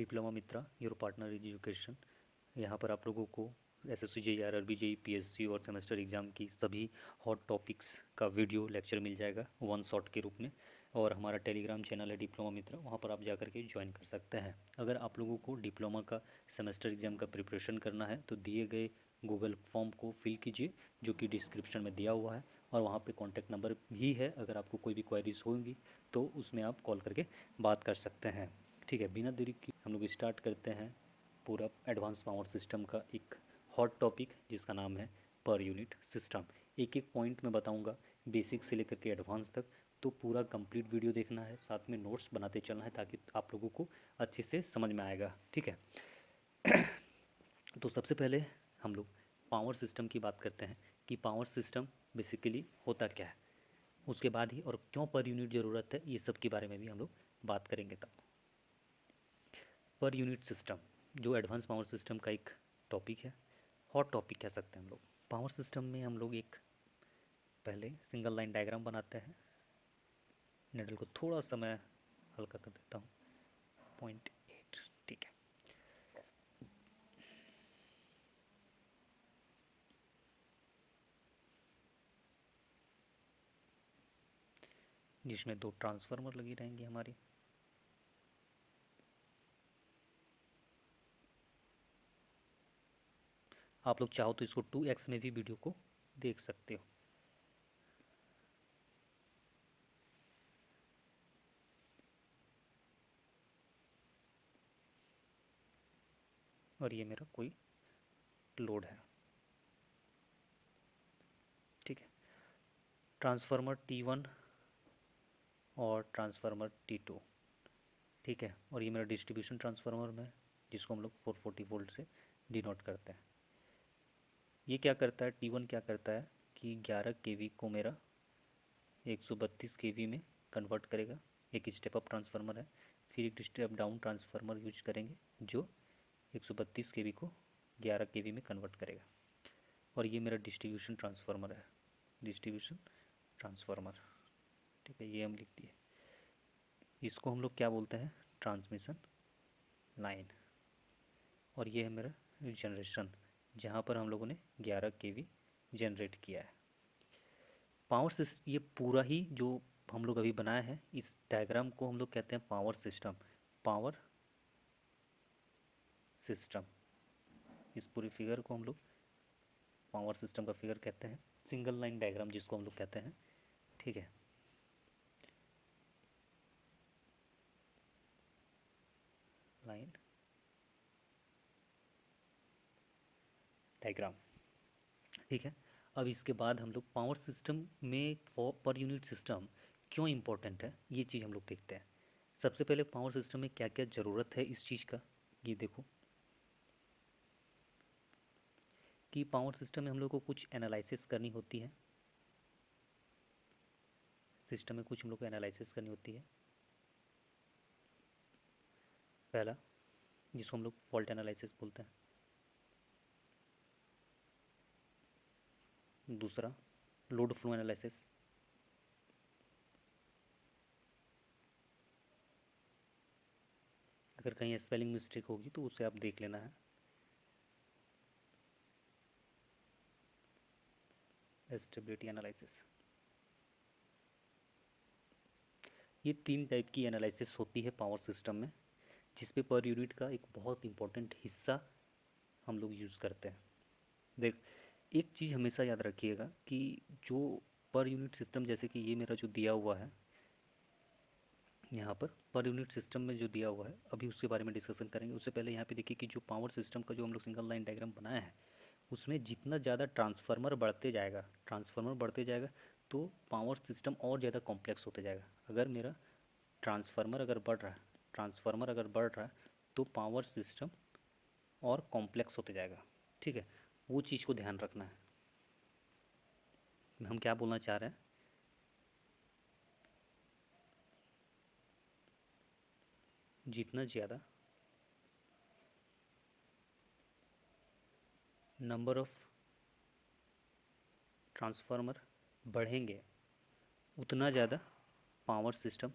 Diploma Mitra your partner education. यहाँ पर आप लोगों को SSC JEE RRB JEE PSC और सेमेस्टर एग्ज़ाम की सभी हॉट टॉपिक्स का वीडियो लेक्चर मिल जाएगा वन शॉट के रूप में। और हमारा टेलीग्राम चैनल है डिप्लोमा मित्रा, वहाँ पर आप जाकर के ज्वाइन कर सकते हैं। अगर आप लोगों को डिप्लोमा का सेमेस्टर एग्ज़ाम का प्रिपरेशन करना है तो दिए गए गूगल फॉर्म को फिल कीजिए जो कि डिस्क्रिप्शन में दिया हुआ है, और वहाँ पे कॉन्टैक्ट नंबर भी है। अगर आपको कोई भी क्वेरीज होंगी तो उसमें आप कॉल करके बात कर सकते हैं। ठीक है, बिना देरी की हम लोग स्टार्ट करते हैं पूरा एडवांस पावर सिस्टम का एक हॉट टॉपिक जिसका नाम है पर यूनिट सिस्टम। एक एक पॉइंट मैं बताऊंगा बेसिक से लेकर के एडवांस तक, तो पूरा कंप्लीट वीडियो देखना है, साथ में नोट्स बनाते चलना है ताकि आप लोगों को अच्छे से समझ में आएगा। ठीक है तो सबसे पहले हम लोग पावर सिस्टम की बात करते हैं कि पावर सिस्टम बेसिकली होता क्या है, उसके बाद ही और क्यों पर यूनिट ज़रूरत है, ये सब के बारे में भी हम लोग बात करेंगे। तब पर यूनिट सिस्टम जो एडवांस पावर सिस्टम का एक टॉपिक है, हॉट टॉपिक कह सकते हैं हम लोग। पावर सिस्टम में हम लोग एक पहले सिंगल लाइन डायग्राम बनाते हैं। निडल को थोड़ा सा मैं हल्का कर देता हूँ, 0.8। ठीक है, जिसमें 2 ट्रांसफार्मर लगी रहेंगी हमारी। आप लोग चाहो तो इसको 2x में भी वीडियो को देख सकते हो। और ये मेरा कोई लोड है। ठीक है, ट्रांसफार्मर T1 और ट्रांसफार्मर T2। ठीक है, और ये मेरा डिस्ट्रीब्यूशन ट्रांसफार्मर में जिसको हम लोग 440 वोल्ट से डिनोट करते हैं। ये क्या करता है, T1 क्या करता है कि 11 kV को मेरा 132 kV में कन्वर्ट करेगा। एक स्टेप अप ट्रांसफार्मर है। फिर एक स्टेप डाउन ट्रांसफार्मर यूज करेंगे जो 132 kV को 11 kV में कन्वर्ट करेगा। और ये मेरा डिस्ट्रीब्यूशन ट्रांसफार्मर है, डिस्ट्रीब्यूशन ट्रांसफार्मर। ठीक है, ये हम लिख दिए। इसको हम लोग क्या बोलते हैं, ट्रांसमिशन लाइन। और ये है मेरा जनरेशन, जहाँ पर हम लोगों ने 11 kV जनरेट किया है। पावर सिस्टम, ये पूरा ही जो हम लोग अभी बनाए हैं इस डायग्राम को हम लोग कहते हैं पावर सिस्टम। पावर सिस्टम, इस पूरी फिगर को हम लोग पावर सिस्टम का फिगर कहते हैं, सिंगल लाइन डायग्राम जिसको हम लोग कहते हैं। ठीक है, लाइन डायग्राम। ठीक है, अब इसके बाद हम लोग पावर सिस्टम में पर यूनिट सिस्टम क्यों इम्पोर्टेंट है ये चीज़ हम लोग देखते हैं। सबसे पहले पावर सिस्टम में क्या क्या ज़रूरत है इस चीज़ का, ये देखो कि पावर सिस्टम में हम लोग को कुछ एनालिसिस करनी होती है। सिस्टम में कुछ हम लोग को एनालिसिस करनी होती है। पहला, जिसको हम लोग फॉल्ट एनालिसिस बोलते हैं। दूसरा, लोड फ्लो एनालिसिस। अगर कहीं स्पेलिंग मिस्टेक होगी तो उसे आप देख लेना है। Stability analysis. ये 3 टाइप की एनालिसिस होती है पावर सिस्टम में, जिस पे पर यूनिट का एक बहुत इंपॉर्टेंट हिस्सा हम लोग यूज़ करते हैं। देख, एक चीज़ हमेशा याद रखिएगा कि जो पर यूनिट सिस्टम, जैसे कि ये मेरा जो दिया हुआ है यहाँ पर यूनिट सिस्टम में जो दिया हुआ है, अभी उसके बारे में डिस्कशन करेंगे। उससे पहले यहाँ पे देखिए कि जो पावर सिस्टम का जो हम लोग सिंगल लाइन डायग्राम बनाया है, उसमें जितना ज़्यादा ट्रांसफार्मर बढ़ते जाएगा तो पावर सिस्टम और ज़्यादा कॉम्प्लेक्स होते जाएगा। अगर मेरा ट्रांसफार्मर अगर बढ़ रहा है तो पावर सिस्टम और कॉम्प्लेक्स होते जाएगा। ठीक है, वो चीज़ को ध्यान रखना है। हम क्या बोलना चाह रहे हैं, जितना ज़्यादा नंबर ऑफ ट्रांसफार्मर बढ़ेंगे उतना ज़्यादा पावर सिस्टम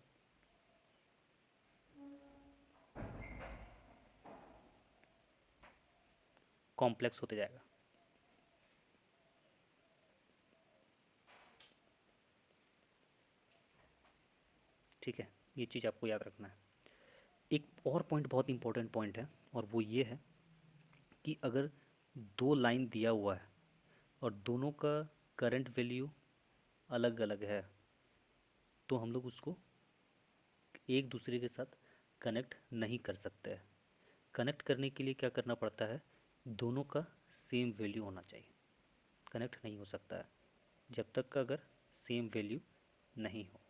कॉम्प्लेक्स होते जाएगा। ठीक है, ये चीज़ आपको याद रखना है। एक और पॉइंट बहुत इंपॉर्टेंट पॉइंट है, और वो ये है कि अगर दो लाइन दिया हुआ है और दोनों का करंट वैल्यू अलग अलग है, तो हम लोग उसको एक दूसरे के साथ कनेक्ट नहीं कर सकते हैं। कनेक्ट करने के लिए क्या करना पड़ता है, दोनों का सेम वैल्यू होना चाहिए। कनेक्ट नहीं हो सकता है जब तक का अगर सेम वैल्यू नहीं हो।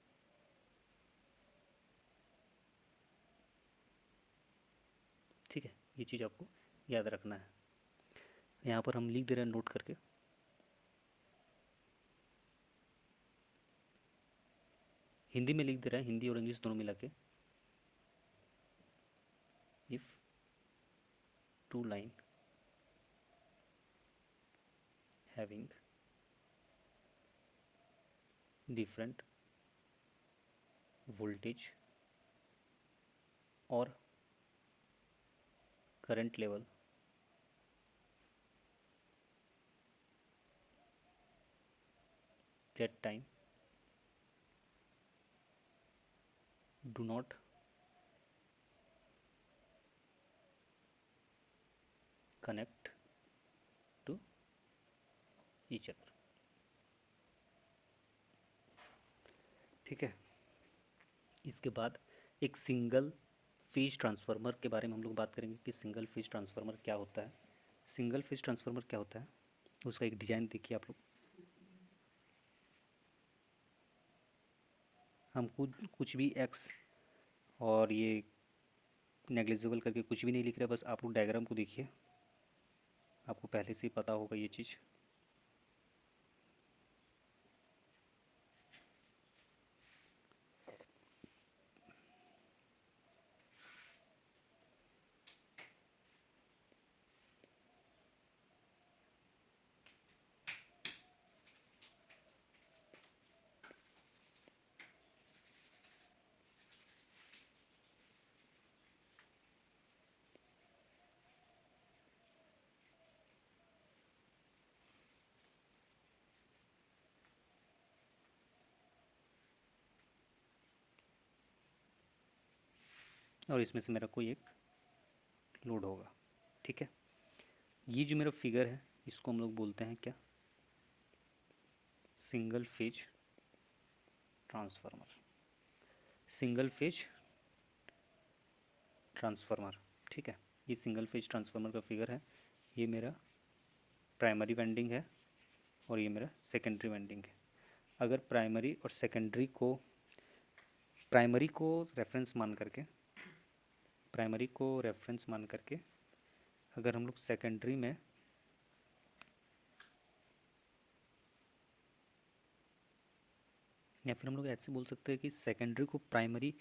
ठीक है, ये चीज़ आपको याद रखना है। यहाँ पर हम लिख दे रहे हैं नोट करके। हिंदी में लिख दे रहे हैं, हिंदी और इंग्लिश दोनों मिला के। If two line having different voltage और current level that time do not connect to each other। ठीक है, इसके बाद एक सिंगल फेज ट्रांसफार्मर के बारे में हम लोग बात करेंगे कि सिंगल फेज ट्रांसफार्मर क्या होता है। सिंगल फेज ट्रांसफार्मर क्या होता है, उसका एक डिज़ाइन देखिए आप लोग। हम कुछ भी एक्स और ये नेग्लिजिबल करके कुछ भी नहीं लिख रहे, बस आप लोग डायग्राम को देखिए, आपको पहले से ही पता होगा ये चीज़। और इसमें से मेरा कोई एक लोड होगा। ठीक है, ये जो मेरा फिगर है इसको हम लोग बोलते हैं क्या, single phase transformer. Single phase transformer. ठीक है, ये सिंगल फेज ट्रांसफार्मर का फिगर है। ये मेरा प्राइमरी वाइंडिंग है और ये मेरा सेकेंडरी वाइंडिंग है। अगर प्राइमरी को रेफरेंस मान करके अगर हम लोग सेकेंडरी में या फिर हम लोग ऐसे बोल सकते हैं कि सेकेंडरी को प्राइमरी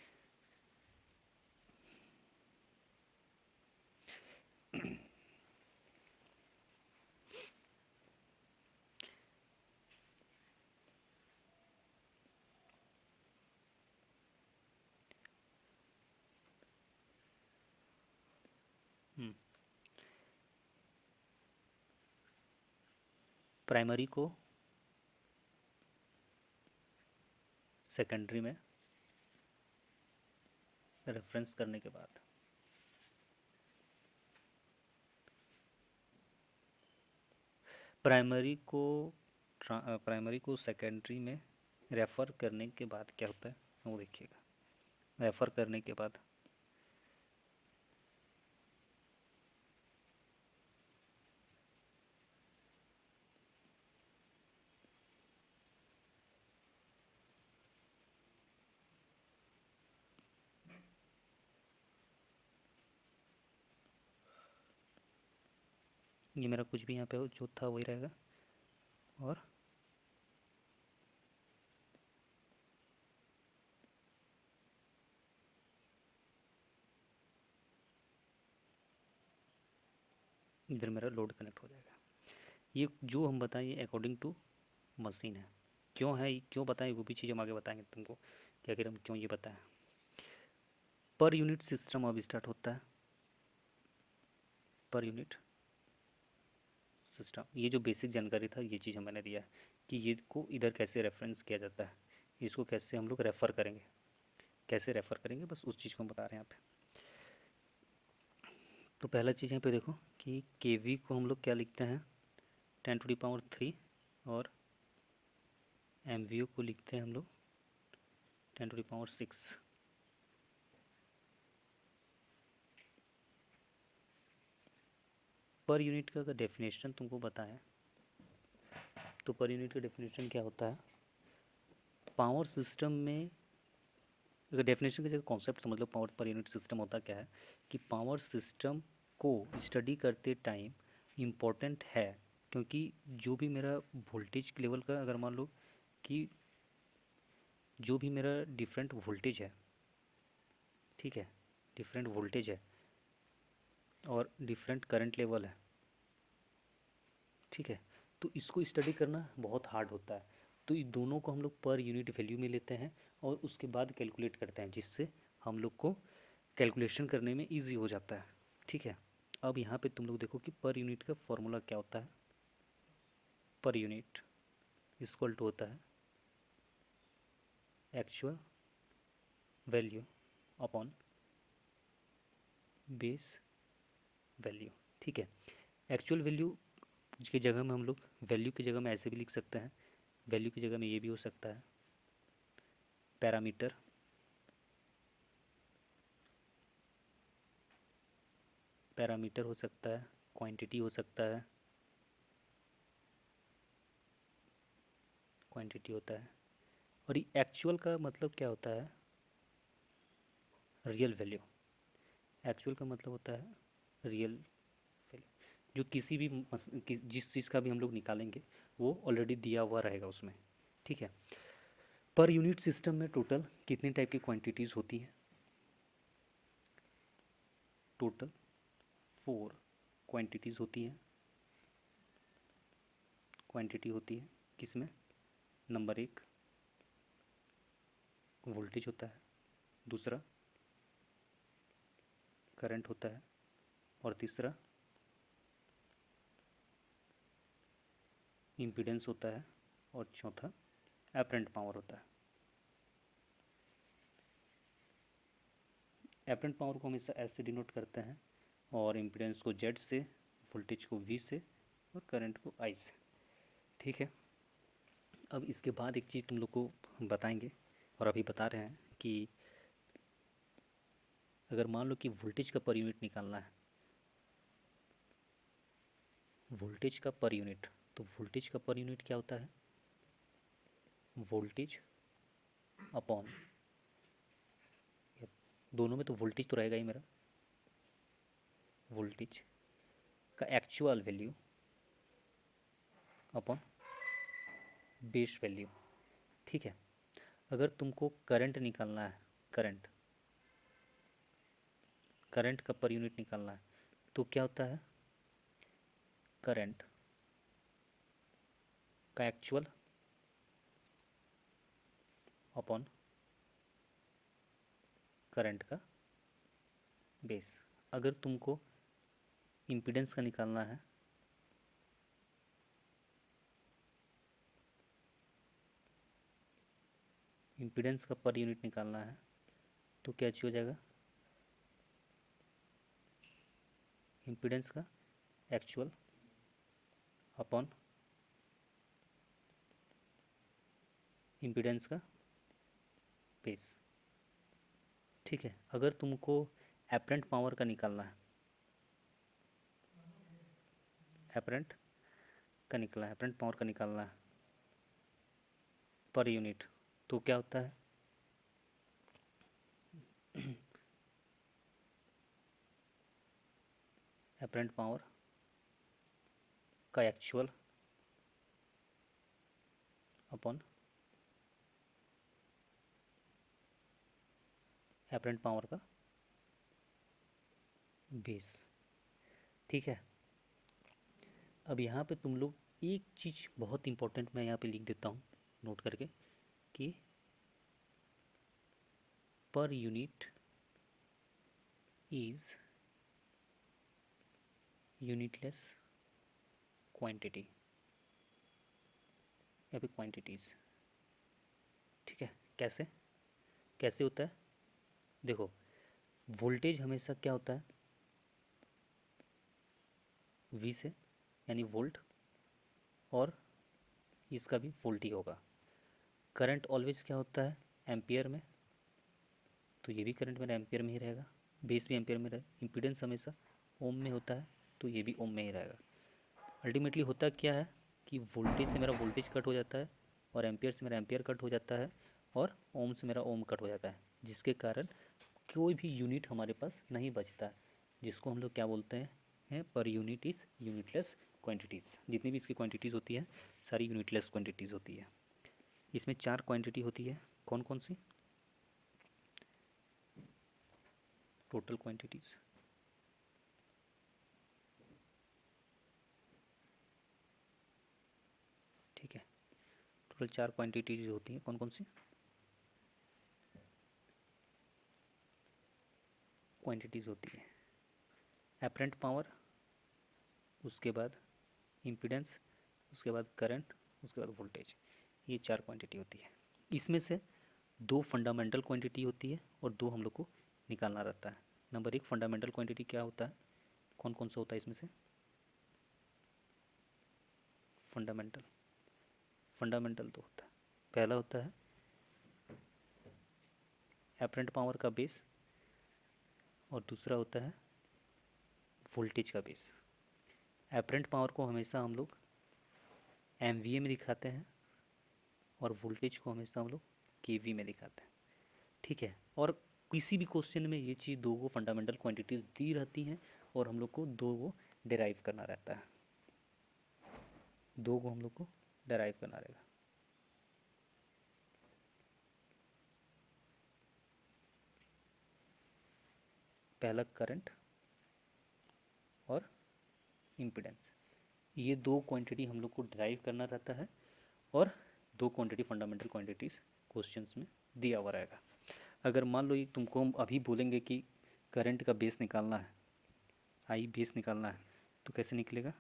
प्राइमरी को सेकेंडरी में रेफरेंस करने के बाद प्राइमरी को सेकेंडरी में रेफ़र करने के बाद क्या होता है वो देखिएगा। रेफ़र करने के बाद ये मेरा कुछ भी यहाँ पे जो था वही रहेगा, और इधर मेरा लोड कनेक्ट हो जाएगा। ये जो हम बताएं ये अकॉर्डिंग टू मशीन है। क्यों है, क्यों बताएं वो भी चीज़ हम आगे बताएंगे तुमको कि आखिर हम क्यों ये बताएं। पर यूनिट सिस्टम अब स्टार्ट होता है। पर यूनिट सिस्टम, ये जो बेसिक जानकारी था ये चीज़ मैंने दिया है कि ये को इधर कैसे रेफरेंस किया जाता है, इसको कैसे हम लोग रेफ़र करेंगे, कैसे रेफ़र करेंगे, बस उस चीज़ को हम बता रहे हैं यहाँ पे। तो पहला चीज़ यहाँ पे देखो कि केवी को हम लोग क्या लिखते हैं 10⁻³ और एमवीओ को लिखते हैं हम लोग 10⁻⁶। पर यूनिट का अगर डेफिनेशन तुमको बताएं तो पर यूनिट का डेफिनेशन क्या होता है, पावर सिस्टम में, अगर डेफिनेशन की जगह कॉन्सेप्ट समझ लो, पावर पर यूनिट सिस्टम होता क्या है कि पावर सिस्टम को स्टडी करते टाइम इम्पोर्टेंट है, क्योंकि जो भी मेरा वोल्टेज लेवल का, अगर मान लो कि जो भी मेरा डिफरेंट वोल्टेज है, ठीक है, डिफरेंट वोल्टेज है और डिफरेंट करंट लेवल है, ठीक है, तो इसको स्टडी करना बहुत हार्ड होता है। तो ये दोनों को हम लोग पर यूनिट वैल्यू में लेते हैं और उसके बाद कैलकुलेट करते हैं, जिससे हम लोग को कैलकुलेशन करने में इजी हो जाता है, ठीक है। अब यहाँ पे तुम लोग देखो कि पर यूनिट का फॉर्मूला क्या होता है, पर यूनिट इक्वल टू होता है actual value upon base value, ठीक है। एक्चुअल वैल्यू की जगह में हम लोग वैल्यू की जगह में ऐसे भी लिख सकते हैं, वैल्यू की जगह में ये भी हो सकता है पैरामीटर, पैरामीटर हो सकता है, क्वांटिटी हो सकता है, क्वांटिटी होता है, और ये एक्चुअल का मतलब क्या होता है, रियल वैल्यू। एक्चुअल का मतलब होता है रियल वैल्यू, जो किसी भी जिस चीज़ का भी हम लोग निकालेंगे वो ऑलरेडी दिया हुआ रहेगा उसमें, ठीक है। पर यूनिट सिस्टम में टोटल कितनी टाइप की क्वांटिटीज़ होती हैं, टोटल 4 क्वांटिटीज़ होती हैं, क्वांटिटी होती है किसमें, नंबर 1 वोल्टेज होता है, दूसरा करंट होता है, और तीसरा इम्पीडेंस होता है, और चौथा एपरेंट पावर होता है। एपरेंट पावर को हमेशा एस से डिनोट करते हैं, और इम्पीडेंस को जेड से, वोल्टेज को वी से, और करंट को आई से, ठीक है। अब इसके बाद एक चीज़ तुम लोग को हम बताएंगे और अभी बता रहे हैं कि अगर मान लो कि वोल्टेज का पर यूनिट निकालना है, वोल्टेज का पर यूनिट, तो वोल्टेज का पर यूनिट क्या होता है, वोल्टेज अपॉन, दोनों में तो वोल्टेज तो रहेगा ही मेरा, वोल्टेज का actual value upon base value, ठीक है। अगर तुमको करंट निकालना है, करंट, करंट का पर यूनिट निकालना है, तो क्या होता है, करंट का एक्चुअल अपॉन करंट का बेस। अगर तुमको इम्पीडेंस का निकालना है, इम्पीडेंस का पर यूनिट निकालना है, तो क्या चीज़ हो जाएगा, इम्पीडेंस का एक्चुअल अपॉन इम्पीडेंस का बेस, ठीक है। अगर तुमको एपरेंट पावर का निकालना है, एपरेंट का निकला है, एपरेंट पावर का निकालना है पर यूनिट, तो क्या होता है, एपरेंट पावर का एक्चुअल अपॉन एपरेंट पावर का बेस, ठीक है। अब यहाँ पे तुम लोग एक चीज़ बहुत इंपॉर्टेंट मैं यहाँ पे लिख देता हूँ नोट करके कि पर यूनिट इज यूनिटलेस क्वांटिटी, यहाँ पे क्वांटिटीज़। ठीक है, कैसे कैसे होता है? देखो, वोल्टेज हमेशा क्या होता है, वी से, यानी वोल्ट, और इसका भी वोल्ट ही होगा। करंट ऑलवेज क्या होता है, एम्पियर में, तो ये भी करंट मेरा एम्पियर में ही रहेगा, बेस भी एम्पियर में रहेगा। इम्पीडेंस हमेशा ओम में होता है, तो ये भी ओम में ही रहेगा। अल्टीमेटली होता क्या है कि वोल्टेज से मेरा वोल्टेज कट हो जाता है, और एम्पियर से मेरा एम्पियर कट हो जाता है, और ओम से मेरा ओम कट हो जाता है, जिसके कारण कोई भी यूनिट हमारे पास नहीं बचता है, जिसको हम लोग क्या बोलते हैं, per unit is unitless quantities. जितनी भी इसकी क्वांटिटीज़ होती है सारी यूनिटलेस क्वांटिटीज़ होती है। इसमें 4 क्वांटिटी होती है, कौन कौन सी? टोटल क्वांटिटीज़, ठीक है, टोटल 4 क्वांटिटीज होती हैं, कौन कौन सी क्वांटिटीज़ होती है? एपरेंट पावर, उसके बाद इम्पीडेंस, उसके बाद करंट, उसके बाद वोल्टेज, ये 4 क्वांटिटी होती है। इसमें से 2 फंडामेंटल क्वांटिटी होती है और 2 हम लोग को निकालना रहता है। नंबर 1 फंडामेंटल क्वांटिटी क्या होता है, कौन कौन सा होता है इसमें से? फंडामेंटल फंडामेंटल तो होता है, पहला होता है एपरेंट पावर का बेस, और दूसरा होता है वोल्टेज का बेस। एपरेंट पावर को हमेशा हम लोग MVA में दिखाते हैं, और वोल्टेज को हमेशा हम लोग KV में दिखाते हैं। ठीक है, और किसी भी क्वेश्चन में ये चीज़ 2 को फंडामेंटल क्वांटिटीज़ दी रहती हैं, और हम लोग को 2 को डिराइव करना रहता है, 2 को हम लोग को डिराइव करना रहेगा। पहला करंट और इम्पीडेंस, ये 2 क्वांटिटी हम लोग को डिराइव करना रहता है, और 2 क्वांटिटी फंडामेंटल क्वांटिटीज़ क्वेश्चंस में दिया हुआ रहेगा। अगर मान लो ये तुमको हम अभी बोलेंगे कि करंट का बेस निकालना है, आई बेस निकालना है, तो कैसे निकलेगा?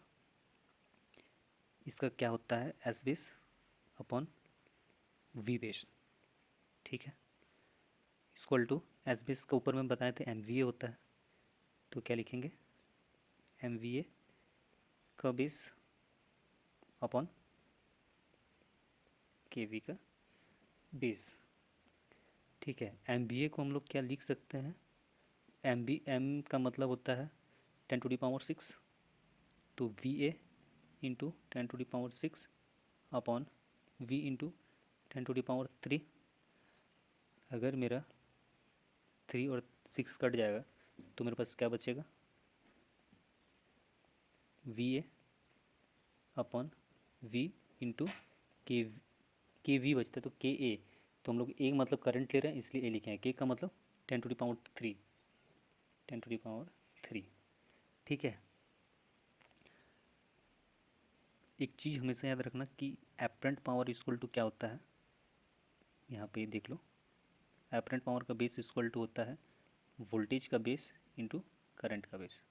इसका क्या होता है, S base upon V base. ठीक है, इक्वल टू एस बेस का ऊपर में बताए थे MVA होता है, तो क्या लिखेंगे, MVA का बेस अपॉन KV का बेस। ठीक है, MVA को हम लोग क्या लिख सकते हैं, M का मतलब होता है 10⁶, तो VA into 10⁶ upon V into 10⁻3। अगर मेरा 3 और 6 कट जाएगा तो मेरे पास क्या बचेगा, VA अपॉन V इंटू के वी बचता है, तो KA, तो हम लोग एक मतलब करंट ले रहे हैं इसलिए A लिखे हैं, K का मतलब 10⁻3। ठीक है, एक चीज़ हमेशा याद रखना कि एपरेंट पावर इक्वल टू क्या होता है, यहाँ पे देख लो, एपरेंट पावर का बेस इक्वल टू होता है वोल्टेज का बेस इंटू करंट का बेस।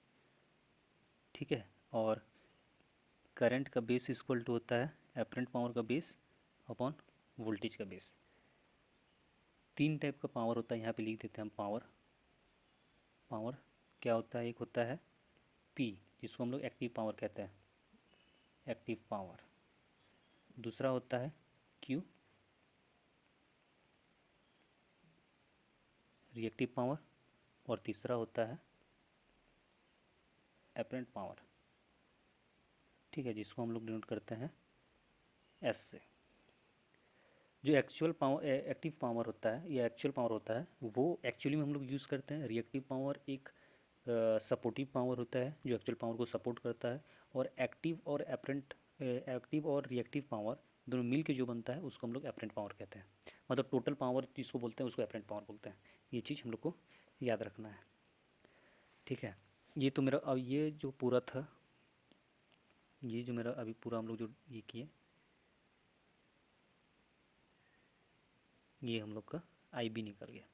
ठीक है, और करंट का बेस इक्वल टू होता है एपरेंट पावर का बेस अपॉन वोल्टेज का बेस। 3 टाइप का पावर होता है, यहाँ पे लिख देते हैं हम पावर क्या होता है, एक होता है P, जिसको हम लोग एक्टिव पावर कहते हैं, एक्टिव पावर। दूसरा होता है Q, रिएक्टिव पावर, और तीसरा होता है एपरेंट पावर। ठीक है, जिसको हम लोग डिनोट करते हैं S से। जो एक्चुअल पावर एक्टिव पावर होता है या एक्चुअल पावर होता है, वो एक्चुअली में हम लोग यूज़ करते हैं। रिएक्टिव पावर एक सपोर्टिव पावर होता है जो एक्चुअल पावर को सपोर्ट करता है, और एक्टिव और रिएक्टिव पावर दोनों मिल के जो बनता है उसको हम लोग एपरेंट पावर कहते हैं। मतलब टोटल पावर जिसको बोलते हैं उसको एपरेंट पावर बोलते हैं। ये चीज़ हम लोग को याद रखना है। ठीक है, ये तो मेरा अब ये जो पूरा था, ये जो मेरा अभी पूरा हम लोग जो ये किए, ये हम लोग का IB निकल गया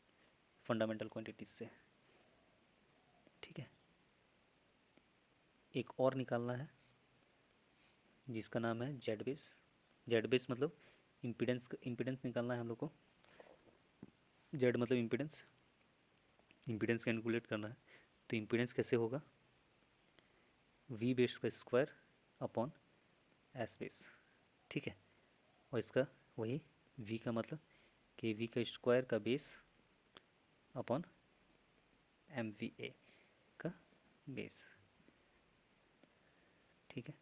फंडामेंटल क्वांटिटीज से। ठीक है, एक और निकालना है, जिसका नाम है जेड बेस। जेड बेस मतलब इम्पीडेंस, इम्पीडेंस निकालना है हम लोग को। जेड मतलब इम्पीडेंस, इम्पीडेंस कैलकुलेट करना है। तो इम्पीडेंस कैसे होगा, वी बेस का स्क्वायर अपॉन एस बेस, ठीक है। और इसका वही वी का मतलब कि वी का स्क्वायर का base upon M V A का बेस, ठीक है।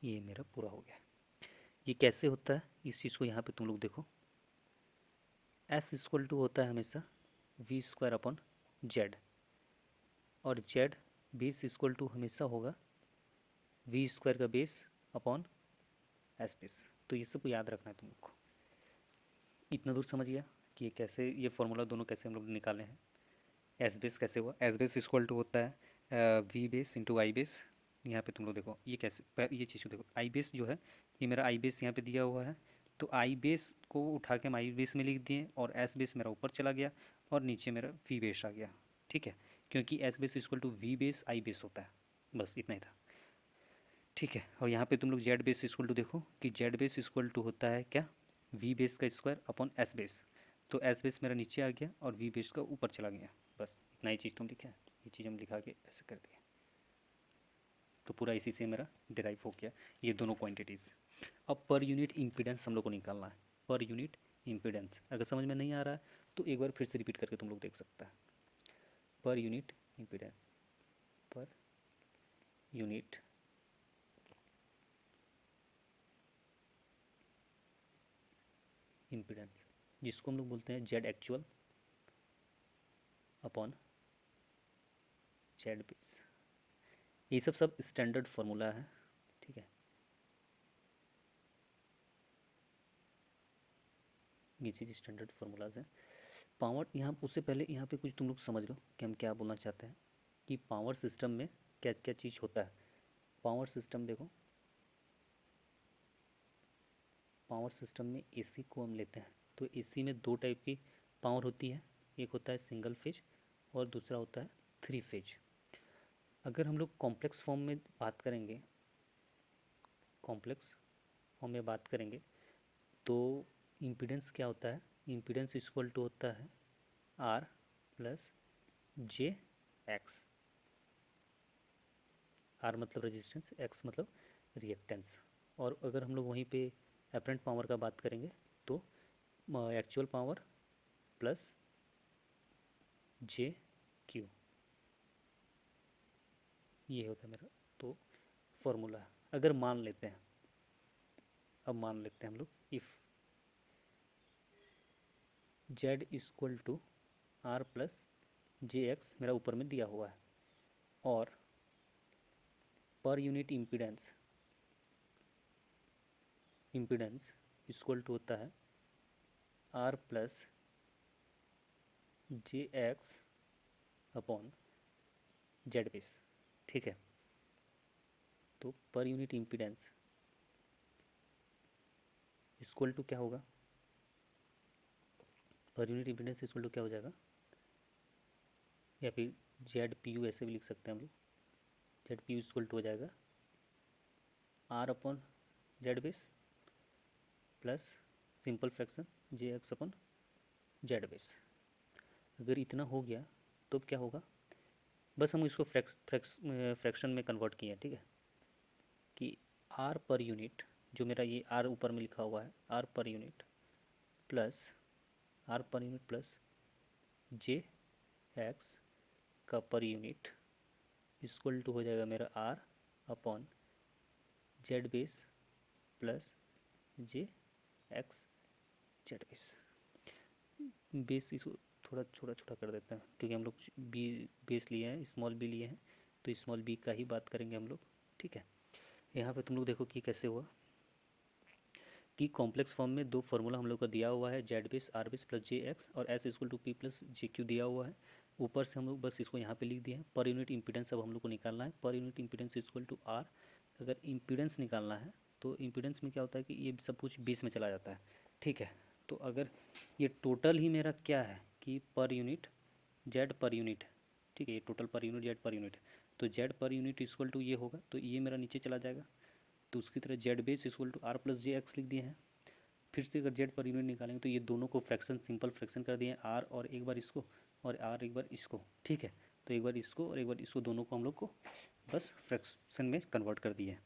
ये मेरा पूरा हो गया। ये कैसे होता है इस चीज़ को यहाँ पे तुम लोग देखो, एस इक्वल टू होता है हमेशा वी स्क्वायर अपॉन जेड, और जेड बेस इक्वल टू हमेशा होगा वी स्क्वायर का बेस अपॉन एस बेस। तो ये सब याद रखना है तुम लोग को। इतना दूर समझ गया कि ये कैसे, ये फॉर्मूला दोनों कैसे हम लोग निकाले हैं। एस बेस कैसे हुआ, एस बेस इक्वल टू होता है वी बेस इंटू आई बेस। यहाँ पे तुम लोग देखो ये कैसे, ये चीज़ को देखो, आई बेस जो है ये मेरा आई बेस यहाँ पे दिया हुआ है, तो आई बेस को उठा के हम आई बेस में लिख दिए, और एस बेस मेरा ऊपर चला गया और नीचे मेरा वी बेस आ गया, ठीक है। क्योंकि S base equal to V base I base होता है, बस इतना ही था, ठीक है। और यहाँ पे तुम लोग जेड बेस इक्वल टू देखो कि जेड बेस इक्वल टू होता है क्या, वी बेस का स्क्वायर अपॉन एस बेस। तो एस बेस मेरा नीचे आ गया और वी बेस का ऊपर चला गया, बस इतना ही चीज़ तुम लिखा है। ये चीज़ हम लिखा के ऐसे कर दिया, तो पूरा इसी से मेरा डिराइव हो गया ये दोनों क्वांटिटीज़। अब पर यूनिट इम्पीडेंस हम लोग को निकालना है, पर यूनिट इम्पीडेंस। अगर समझ में नहीं आ रहा है तो एक बार फिर से रिपीट करके तुम लोग देख सकता है। पर यूनिट इम्पीडेंस, पर यूनिट इम्पीडेंस, जिसको हम लोग बोलते हैं Z actual upon Z base. ये सब स्टैंडर्ड फार्मूला है, ठीक है। ये चीज़ स्टैंडर्ड फार्मूलाज हैं। पावर, यहाँ उससे पहले यहाँ पे कुछ तुम लोग समझ लो कि हम क्या बोलना चाहते हैं, कि पावर सिस्टम में क्या क्या चीज़ होता है। पावर सिस्टम देखो, पावर सिस्टम में एसी को हम लेते हैं, तो एसी में दो टाइप की पावर होती है, एक होता है सिंगल फेज और दूसरा होता है थ्री फेज। अगर हम लोग कॉम्प्लेक्स फॉर्म में बात करेंगे, कॉम्प्लेक्स फॉर्म में बात करेंगे तो इम्पीडेंस क्या होता है, इम्पीडेंस इक्वल टू होता है आर प्लस जे एक्स। आर मतलब रेजिस्टेंस, एक्स मतलब रिएक्टेंस। और अगर हम लोग वहीं पे एपरेंट पावर का बात करेंगे तो एक्चुअल पावर प्लस जे क्यू, ये होता है मेरा तो फॉर्मूला। अगर मान लेते हैं, अब मान लेते हैं हम लोग if Z equal to R plus J X मेरा ऊपर में दिया हुआ है, और per unit impedance, impedance equal to होता है आर प्लस जे एक्स अपॉन जेड बेस, ठीक है। तो पर यूनिट इम्पीडेंस इक्वल टू क्या होगा, पर यूनिट इम्पीडेंस इक्वल टू क्या हो जाएगा, या फिर जेड पी यू ऐसे भी लिख सकते हैं हम लोग। Z P U equal to हो जाएगा R upon Z base plus simple fraction J X upon Z base. अगर इतना हो गया तो क्या होगा, बस हम इसको फ्रैक्शन में कन्वर्ट किए हैं, ठीक है। कि आर पर यूनिट, जो मेरा ये आर ऊपर में लिखा हुआ है, R per unit plus R per unit plus जे एक्स का पर यूनिट इक्वल टू हो जाएगा मेरा R upon Z base plus जे एक्स जेड बेस। बेस इसको थोड़ा छोटा छोटा कर देते हैं क्योंकि हम लोग बी बेस लिए हैं, स्मॉल बी लिए हैं, तो स्मॉल बी का ही बात करेंगे हम लोग, ठीक है। यहाँ पे तुम लोग देखो कि कैसे हुआ, कि कॉम्प्लेक्स फॉर्म में दो फार्मूला हम लोग का दिया हुआ है, z base r base plus जे एक्स, और s equal to P plus J q दिया हुआ है। ऊपर से हम लोग बस इसको यहाँ पे लिख दिए हैं। पर यूनिट इंपीडेंस अब हम लोग को निकालना है, per unit impedance equal to R. अगर इंपीडेंस निकालना है तो इंपीडेंस में क्या होता है कि ये सब कुछ 20 में चला जाता है, ठीक है। तो अगर ये टोटल ही मेरा क्या है कि per unit Z per unit, ठीक है, ये total per unit Z per unit है। तो Z per unit equal to ये होगा, तो ये मेरा नीचे चला जाएगा, तो उसकी तरह Z base equal to R plus J X लिख दिए हैं। फिर से अगर जेड पर यूनिट निकालेंगे तो ये दोनों को फ्रैक्शन, सिंपल फ्रैक्शन कर दिए, आर और एक बार इसको और आर एक बार इसको, ठीक है। तो एक बार इसको और एक बार इसको, दोनों को हम लोग को बस फ्रैक्शन में कन्वर्ट कर दिए।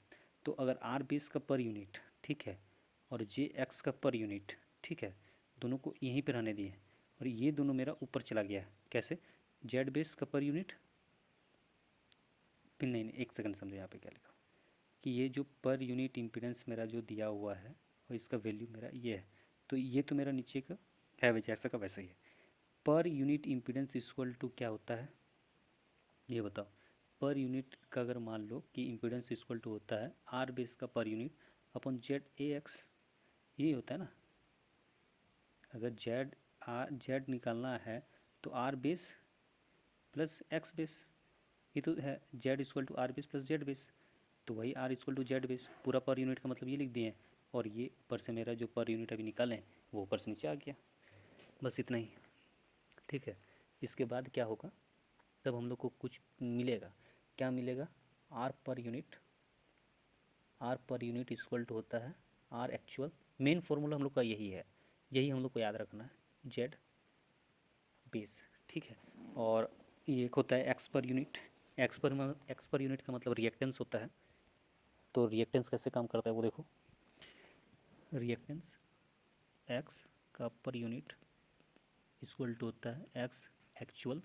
तो अगर आर बेस का पर यूनिट, ठीक है, और जे एक्स का पर यूनिट, ठीक है, दोनों को यहीं पर रहने दिए, और ये दोनों मेरा ऊपर चला गया है। कैसे? जेड बेस का पर यूनिट, फिर नहीं, एक सेकंड समझो यहाँ पे क्या लिखा कि ये जो पर यूनिट इम्पीडेंस मेरा जो दिया हुआ है और इसका वैल्यू मेरा ये है, तो ये तो मेरा नीचे का है जैसा का वैसा ही है। Per unit impedance equal to क्या होता है ये बताओ। पर यूनिट का अगर मान लो कि इम्पीडेंस इक्वल टू होता है आर बेस का per unit upon Z A X, यही होता है ना। अगर जेड निकालना है तो R base plus X base, ये तो है Z equal to R base plus Z base, तो वही R equal to Z base, पूरा पर यूनिट का मतलब ये लिख दिए हैं, और ये ऊपर से मेरा जो पर यूनिट अभी निकालें वो ऊपर से नीचे आ गया, बस इतना ही, ठीक है। इसके बाद क्या होगा, तब हम लोग को कुछ मिलेगा, क्या मिलेगा, are per unit equal to होता है आर एक्चुअल, मेन फॉर्मूला हम लोग का यही है, यही हम लोग को याद रखना है, जेड बेस, ठीक है। और ये एक होता है x per unit, x per unit का मतलब रिएक्टेंस होता है। तो रिएक्टेंस कैसे काम करता है वो देखो, रिएक्टेंस एक्स का पर यूनिट इक्वल टू होता है x actual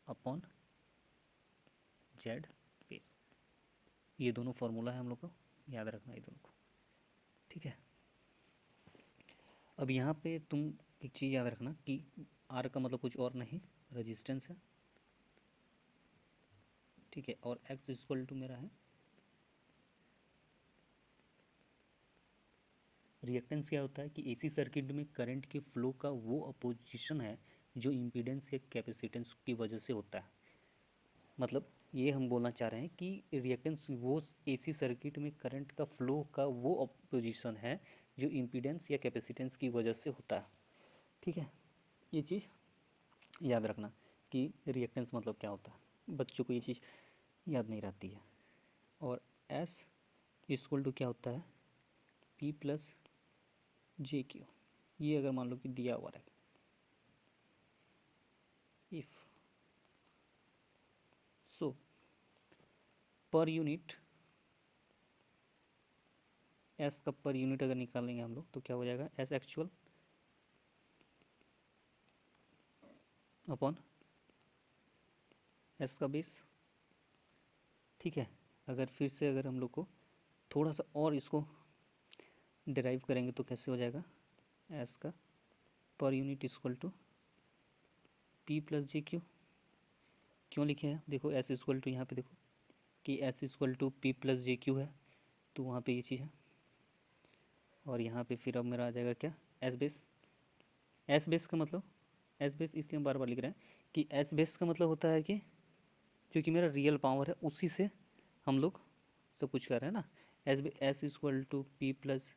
upon Z base, ये दोनों फार्मूला है हम लोग को याद रखना, ये दोनों को, ठीक है। अब यहाँ पे तुम एक चीज़ याद रखना कि आर का मतलब कुछ और नहीं, रेजिस्टेंस है, ठीक है, और एक्स इक्वल टू मेरा है रिएक्टेंस। क्या होता है कि एसी सर्किट में करंट के फ्लो का वो अपोजिशन है जो इम्पीडेंस या कैपेसिटेंस की वजह से होता है। मतलब ये हम बोलना चाह रहे हैं कि रिएक्टेंस वो एसी सर्किट में करंट का फ्लो का वो अपोजिशन है जो इम्पीडेंस या कैपेसिटेंस की वजह से होता है, ठीक है। ये चीज़ याद रखना कि रिएक्टेंस मतलब क्या होता है, बच्चों को ये चीज़ याद नहीं रहती है। और एस इक्वल टू क्या होता है, पी प्लस जे क्यू, ये अगर मान लो कि दिया हुआ है, if so per unit S का पर यूनिट अगर निकालेंगे हम लोग तो क्या हो जाएगा, एस एक्चुअल अपॉन एस का बेस, ठीक है। अगर फिर से अगर हम लोग को थोड़ा सा और इसको डिराइव करेंगे तो कैसे हो जाएगा, एस का per unit equal to P plus J Q, क्यों लिखे हैं देखो, एस इक्वल टू यहाँ पे देखो कि S equal to P plus J Q है, तो वहाँ पे ये चीज़ है, और यहाँ पे फिर अब मेरा आ जाएगा क्या, एस बेस। एस बेस का मतलब, एस बेस इसलिए हम बार बार लिख रहे हैं कि एस बेस का मतलब होता है कि जो कि मेरा रियल पावर है उसी से हम लोग सब कुछ कर रहे हैं ना। S equal to P plus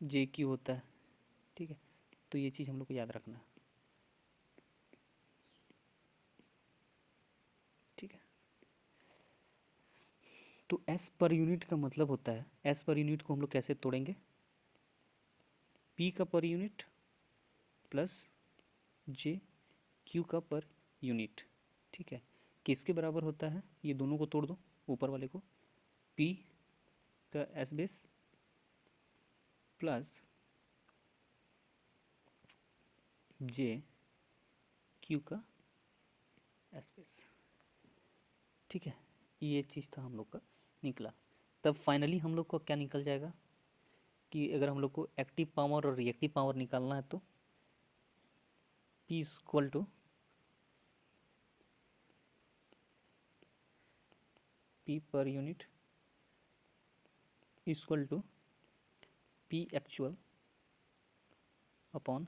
J Q होता है, ठीक है। तो ये चीज़ हम लोग को याद रखना है, ठीक है। तो एस पर यूनिट का मतलब होता है, एस पर यूनिट को हम लोग कैसे तोड़ेंगे, पी का पर यूनिट प्लस जे क्यू का पर यूनिट, ठीक है। किसके बराबर होता है, ये दोनों को तोड़ दो, ऊपर वाले को, पी का एस बेस प्लस जे क्यू का एस बेस, ठीक है। ये चीज़ था हम लोग का निकला। तब फाइनली हम लोग को क्या निकल जाएगा कि अगर हम लोग को एक्टिव पावर और रिएक्टिव पावर निकालना है तो P equal to P per unit equal to P actual upon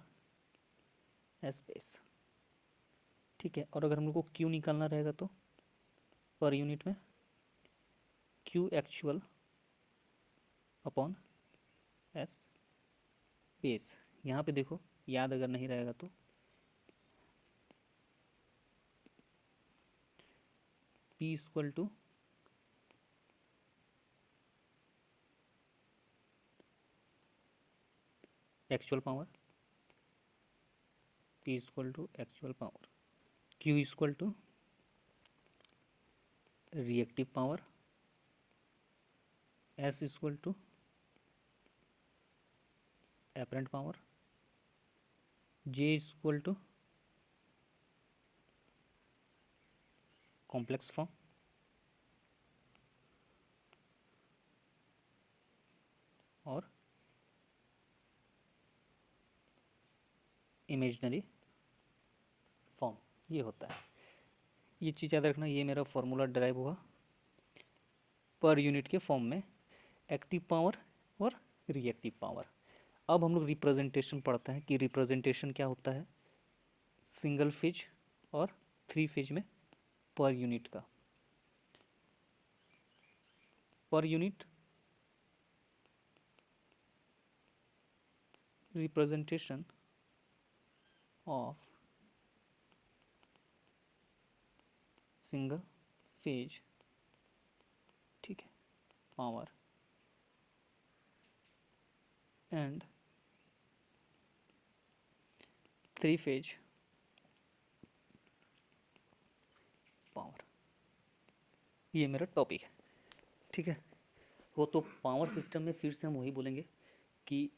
S base, ठीक है। और अगर हम लोग को Q निकालना रहेगा तो पर यूनिट में Q actual upon S base. यहाँ पे देखो याद अगर नहीं रहेगा तो P equal to actual power, P equal to actual power, Q equal to reactive power, S equal to apparent power, J equal to complex form, और इमेजिनरी फॉर्म। ये होता है, ये चीज़ याद रखना। ये मेरा फॉर्मूला डराइव हुआ पर यूनिट के फॉर्म में, एक्टिव पावर और रिएक्टिव पावर। अब हम लोग रिप्रेजेंटेशन पढ़ते हैं कि रिप्रेजेंटेशन क्या होता है सिंगल फेज और 3 फेज में पर यूनिट का। Per unit representation of single phase, ठीक है, पावर एंड 3 फेज पावर। ये मेरा टॉपिक है, ठीक है। वो तो पावर सिस्टम में फिर से हम वही बोलेंगे कि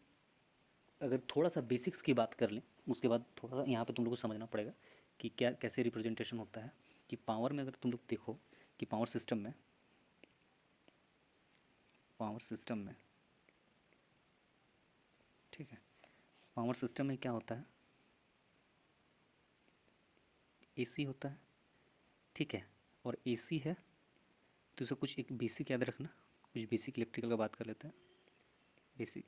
अगर थोड़ा सा बेसिक्स की बात कर लें, उसके बाद थोड़ा सा यहाँ पे तुम लोग को समझना पड़ेगा कि क्या कैसे रिप्रेजेंटेशन होता है। कि पावर में अगर तुम लोग देखो कि पावर सिस्टम में ठीक है, पावर सिस्टम में क्या होता है, एसी होता है, ठीक है। और एसी है तो इसे कुछ एक बेसिक याद रखना, कुछ बेसिक इलेक्ट्रिकल का बात कर लेते हैं। बेसिक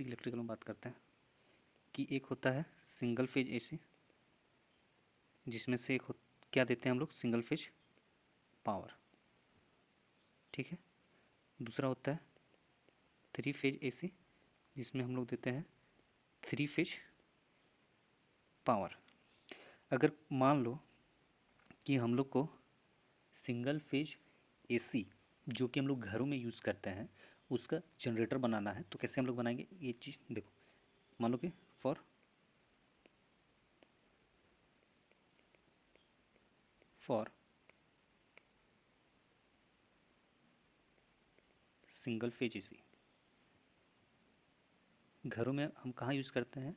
इलेक्ट्रिकल में बात करते हैं कि एक होता है सिंगल फेज एसी, जिसमें से एक क्या देते हैं हम लोग, सिंगल फेज पावर, ठीक है। दूसरा होता है 3 फेज एसी, जिसमें हम लोग देते हैं 3 फेज पावर। अगर मान लो कि हम लोग को सिंगल फेज एसी जो कि हम लोग घरों में यूज़ करते हैं उसका जनरेटर बनाना है, तो कैसे हम लोग बनाएंगे ये चीज़ देखो। मान लो कि फॉर सिंगल फेज एसी घरों में हम कहाँ यूज़ करते हैं,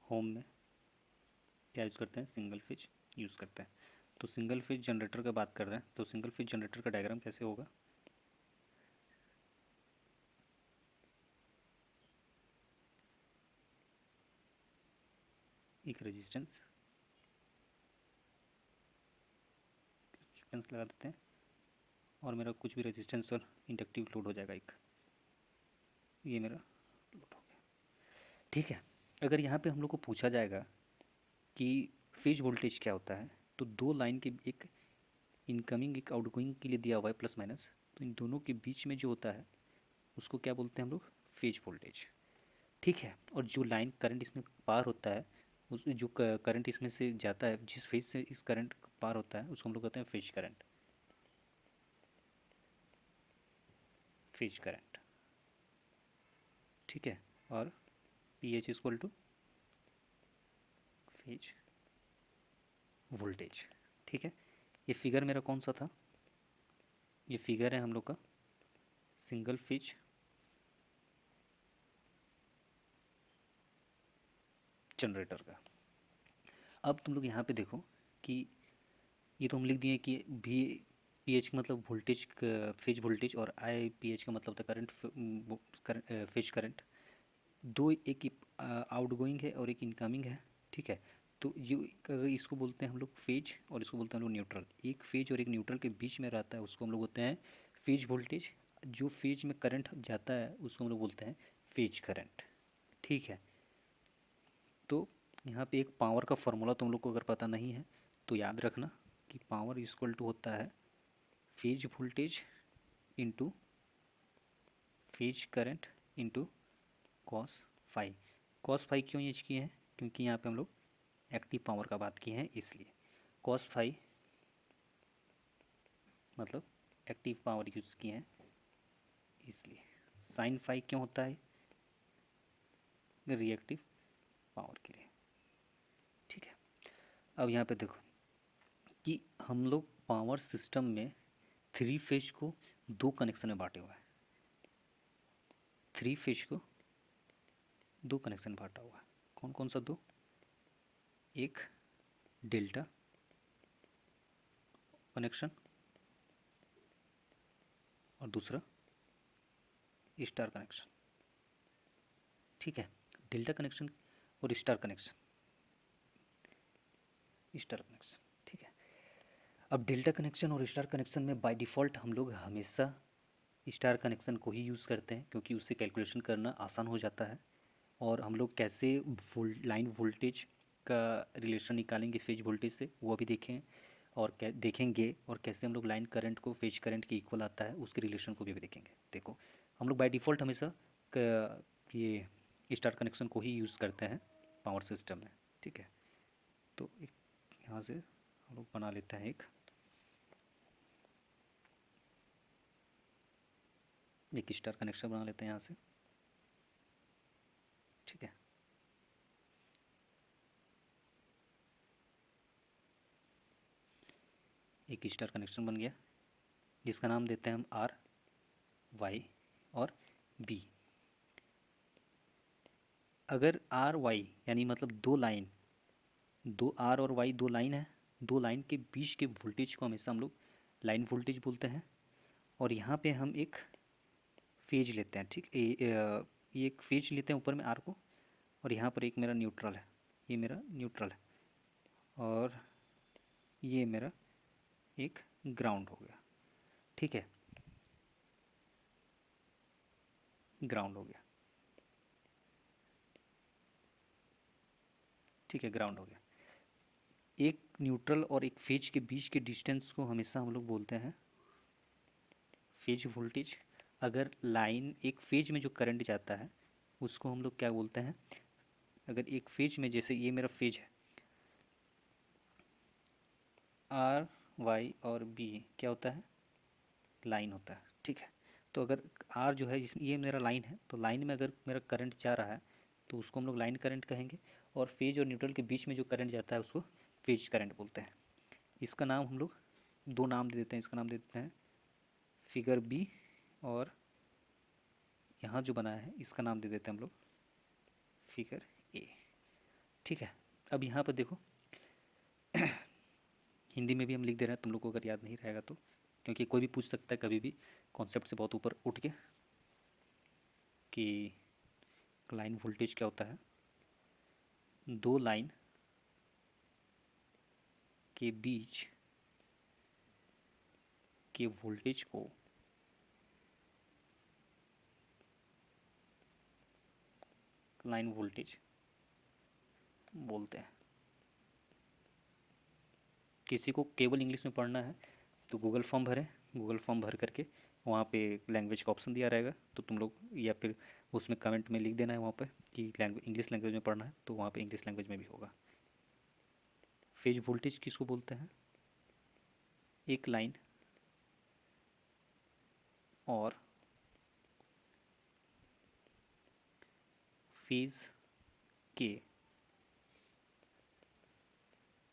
होम में क्या यूज़ करते हैं, सिंगल फेज यूज़ करते हैं। तो सिंगल फेज जनरेटर का बात कर रहे हैं, तो सिंगल फेज जनरेटर का डायग्राम कैसे होगा, एक रेजिस्टेंस लगा देते हैं और मेरा कुछ भी रेजिस्टेंस और इंडक्टिव लोड हो जाएगा एक, ये मेरा लोड हो गया, ठीक है। अगर यहाँ पे हम लोग को पूछा जाएगा कि फेज वोल्टेज क्या होता है, तो दो लाइन के एक इनकमिंग एक आउटगोइंग के लिए दिया हुआ है प्लस माइनस, तो इन दोनों के बीच में जो होता है उसको क्या बोलते हैं हम लोग, फेज वोल्टेज, ठीक है। और जो लाइन करंट इसमें पार होता है, उस जो करंट इसमें से जाता है, जिस फेज से इस करंट पार होता है उसको हम लोग कहते हैं फेज करंट, ठीक है। और P H equal two phase voltage, ठीक है। ये फिगर मेरा कौन सा था, ये फिगर है हम लोग का सिंगल फेज जनरेटर का। अब तुम लोग यहाँ पे देखो कि ये तो हम लिख दिए कि भी पी एच का मतलब वोल्टेज, फेज वोल्टेज, और आई पी एच का मतलब था करंट, फेज करंट। दो, एक आउटगोइंग है और एक इनकमिंग है, ठीक है। तो जो अगर इसको बोलते हैं हम लोग फेज और इसको बोलते हैं हम लोग न्यूट्रल, एक फेज और एक न्यूट्रल के बीच में रहता है उसको हम लोग बोलते हैं फेज वोल्टेज। जो फेज में करंट जाता है उसको हम लोग बोलते हैं फेज करंट, ठीक है। तो यहाँ पे एक पावर का फॉर्मूला तुम लोग को अगर पता नहीं है तो याद रखना कि पावर इक्वल टू होता है phase voltage into phase current into cos phi. Cos phi क्यों यूज किए हैं, क्योंकि यहाँ पे हम लोग एक्टिव पावर का बात किए हैं इसलिए। कॉस फाई मतलब एक्टिव पावर यूज़ किए हैं इसलिए। साइन फाई क्यों होता है? रिएक्टिव पावर के लिए। ठीक है, अब यहाँ पे देखो कि हम लोग पावर सिस्टम में थ्री फेज को दो कनेक्शन में बांटे हुए हैं। थ्री फेज को दो कनेक्शन बांटा हुआ है। कौन कौन सा दो? एक डेल्टा कनेक्शन और दूसरा स्टार कनेक्शन। ठीक है, डेल्टा कनेक्शन और स्टार कनेक्शन। ठीक है, अब डेल्टा कनेक्शन और स्टार कनेक्शन में बाय डिफ़ॉल्ट हम लोग हमेशा स्टार कनेक्शन को ही यूज़ करते हैं क्योंकि उससे कैलकुलेशन करना आसान हो जाता है। और हम लोग कैसे लाइन वोल्टेज का रिलेशन निकालेंगे फेज वोल्टेज से वो भी देखें, और देखेंगे, और कैसे हम लोग लाइन करंट को फेज करंट के इक्वल आता है उसके रिलेशन को भी देखेंगे। देखो, हम लोग बाय डिफ़ॉल्ट हमेशा ये स्टार कनेक्शन को ही यूज़ करते हैं पावर सिस्टम में। ठीक है, तो एक यहाँ से हम लोग बना लेते हैं एक स्टार कनेक्शन बना लेते हैं यहाँ से। ठीक है, एक स्टार कनेक्शन बन गया जिसका नाम देते हैं हम आर वाई और बी। अगर आर वाई यानी मतलब दो लाइन, दो आर और वाई दो लाइन है, दो लाइन के बीच के वोल्टेज को हमेशा हम लोग लाइन वोल्टेज बोलते हैं। और यहाँ पे हम एक फेज लेते हैं। ठीक, ये एक फेज लेते हैं ऊपर में आर को, और यहाँ पर एक मेरा न्यूट्रल है, ये मेरा न्यूट्रल है, और ये मेरा एक ग्राउंड हो गया। ठीक है, ग्राउंड हो गया। ठीक है, ग्राउंड हो गया। एक न्यूट्रल और एक फेज के बीच के डिस्टेंस को हमेशा हम लोग बोलते हैं फेज वोल्टेज। अगर लाइन एक फेज में जो करंट जाता है उसको हम लोग क्या बोलते हैं? अगर एक फेज में, जैसे ये मेरा फेज है आर वाई और बी, क्या होता है? लाइन होता है। ठीक है, तो अगर आर जो है जिसमें ये मेरा लाइन है, तो लाइन में अगर मेरा करंट जा रहा है तो उसको हम लोग लाइन करंट कहेंगे। और फेज और न्यूट्रल के बीच में जो करंट जाता है उसको फेज करंट बोलते हैं। इसका नाम हम लोग दो नाम दे देते हैं। इसका नाम दे देते हैं फिगर बी, और यहाँ जो बनाया है इसका नाम दे देते हैं हम लोग फिगर ए। ठीक है, अब यहाँ पर देखो हिंदी में भी हम लिख दे रहे हैं, तुम लोग को अगर याद नहीं रहेगा तो, क्योंकि कोई भी पूछ सकता है कभी भी कॉन्सेप्ट से बहुत ऊपर उठ के कि लाइन वोल्टेज क्या होता है। दो लाइन के बीच के वोल्टेज को लाइन वोल्टेज बोलते हैं। किसी को केवल इंग्लिश में पढ़ना है तो गूगल फॉर्म भरें, गूगल फॉर्म भर करके वहाँ पे लैंग्वेज का ऑप्शन दिया रहेगा, तो तुम लोग, या फिर उसमें कमेंट में लिख देना है वहाँ पे कि इंग्लिश लैंग्वेज में पढ़ना है, तो वहाँ पे इंग्लिश लैंग्वेज में भी होगा। फेज वोल्टेज किसको बोलते हैं? एक लाइन और फेज के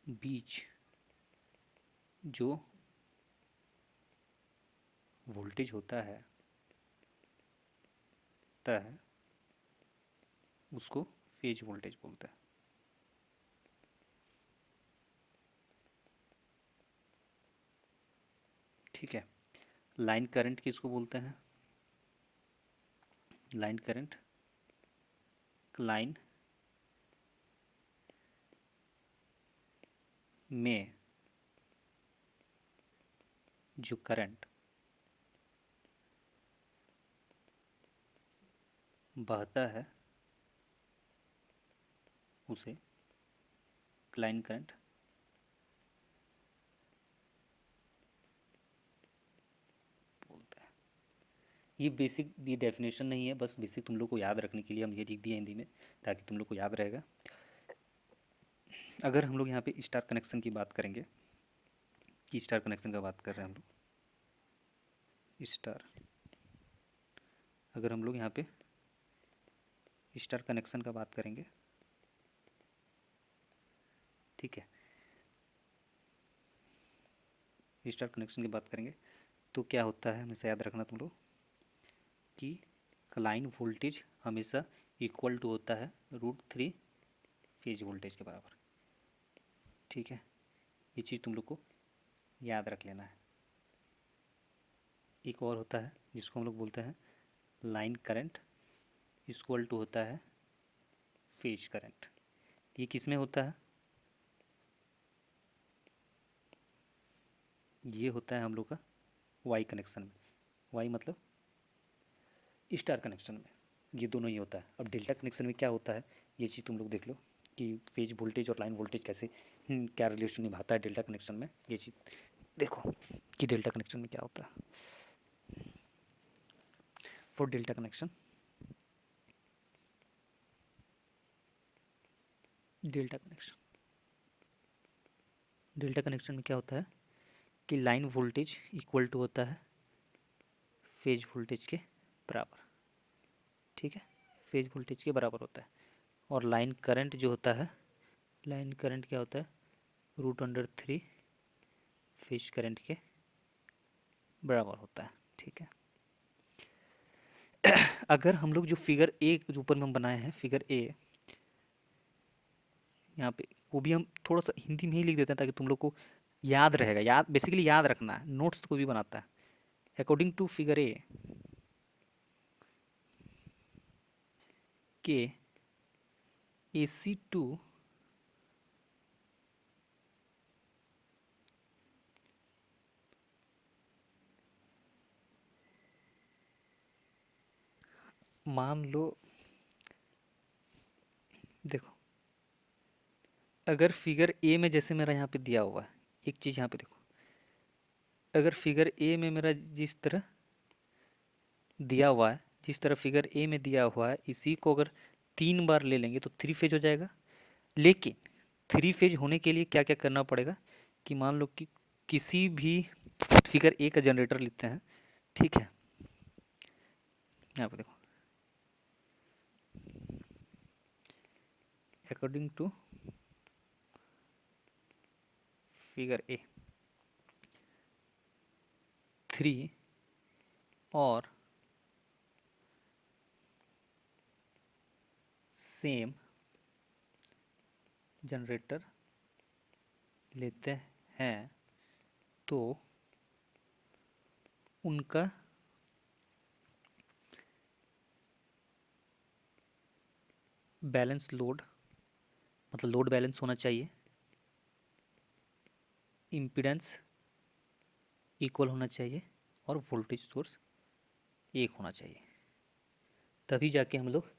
बीच जो वोल्टेज होता है उसको फेज वोल्टेज बोलते हैं। ठीक है, लाइन करंट किसको बोलते हैं? लाइन करंट, लाइन में जो करंट बहता है उसे लाइन करंट बोलते हैं। ये बेसिक, ये डेफिनेशन नहीं है, बस बेसिक तुम लोग को याद रखने के लिए हम ये लिख दिए हिंदी में ताकि तुम लोग को याद रहेगा। अगर हम लोग यहाँ पे स्टार कनेक्शन की बात करेंगे, कि स्टार कनेक्शन का बात कर रहे हैं हम लोग, स्टार, अगर हम लोग यहाँ पे स्टार कनेक्शन का बात करेंगे, ठीक है, स्टार कनेक्शन की बात करेंगे तो क्या होता है हमेशा याद रखना तुम लोग कि लाइन वोल्टेज हमेशा इक्वल टू होता है √3 फेज वोल्टेज के बराबर, ठीक है। ये चीज़ तुम लोग को याद रख लेना है। एक और होता है जिसको हम लोग बोलते हैं लाइन करंट इक्वल टू होता है फेज करंट। ये किस में होता है? ये होता है हम लोग का वाई कनेक्शन में। वाई मतलब स्टार कनेक्शन में, ये दोनों ही होता है। अब डेल्टा कनेक्शन में क्या होता है ये चीज़ तुम लोग देख लो कि फेज वोल्टेज और लाइन वोल्टेज कैसे क्या रिलेशन निभाता है डेल्टा कनेक्शन में। ये चीज़ देखो कि डेल्टा कनेक्शन में क्या होता है। For delta connection, delta connection में क्या होता है कि लाइन वोल्टेज इक्वल टू होता है फेज वोल्टेज के बराबर, ठीक है, फेज वोल्टेज के बराबर होता है। और लाइन करंट जो होता है, लाइन करंट क्या होता है √3 फेज करंट के बराबर होता है, ठीक है। अगर हम लोग जो फिगर ए जो ऊपर में हम बनाए हैं फिगर ए, यहाँ पे वो भी हम थोड़ा सा हिंदी में ही लिख देते हैं ताकि तुम लोग को याद रहेगा। याद बेसिकली याद रखना है, नोट्स तो कोई भी बनाता है। अकॉर्डिंग टू फिगर ए के AC2 मान लो, देखो अगर फिगर ए में जैसे मेरा यहाँ पे दिया हुआ है, एक चीज़ यहाँ पे देखो, अगर फिगर ए में मेरा जिस तरह दिया हुआ है, जिस तरह फिगर ए में दिया हुआ है, इसी को अगर 3 बार ले लेंगे तो 3 फेज हो जाएगा। लेकिन 3 फेज होने के लिए क्या क्या करना पड़ेगा कि मान लो कि किसी भी फिगर ए का जनरेटर लेते हैं, ठीक है, यहाँ पे देखो अकॉर्डिंग टू फिगर ए 3 और सेम जनरेटर लेते हैं तो उनका बैलेंस लोड, मतलब लोड बैलेंस होना चाहिए, इम्पीडेंस इक्वल होना चाहिए और वोल्टेज सोर्स एक होना चाहिए। तभी जाके हम लोग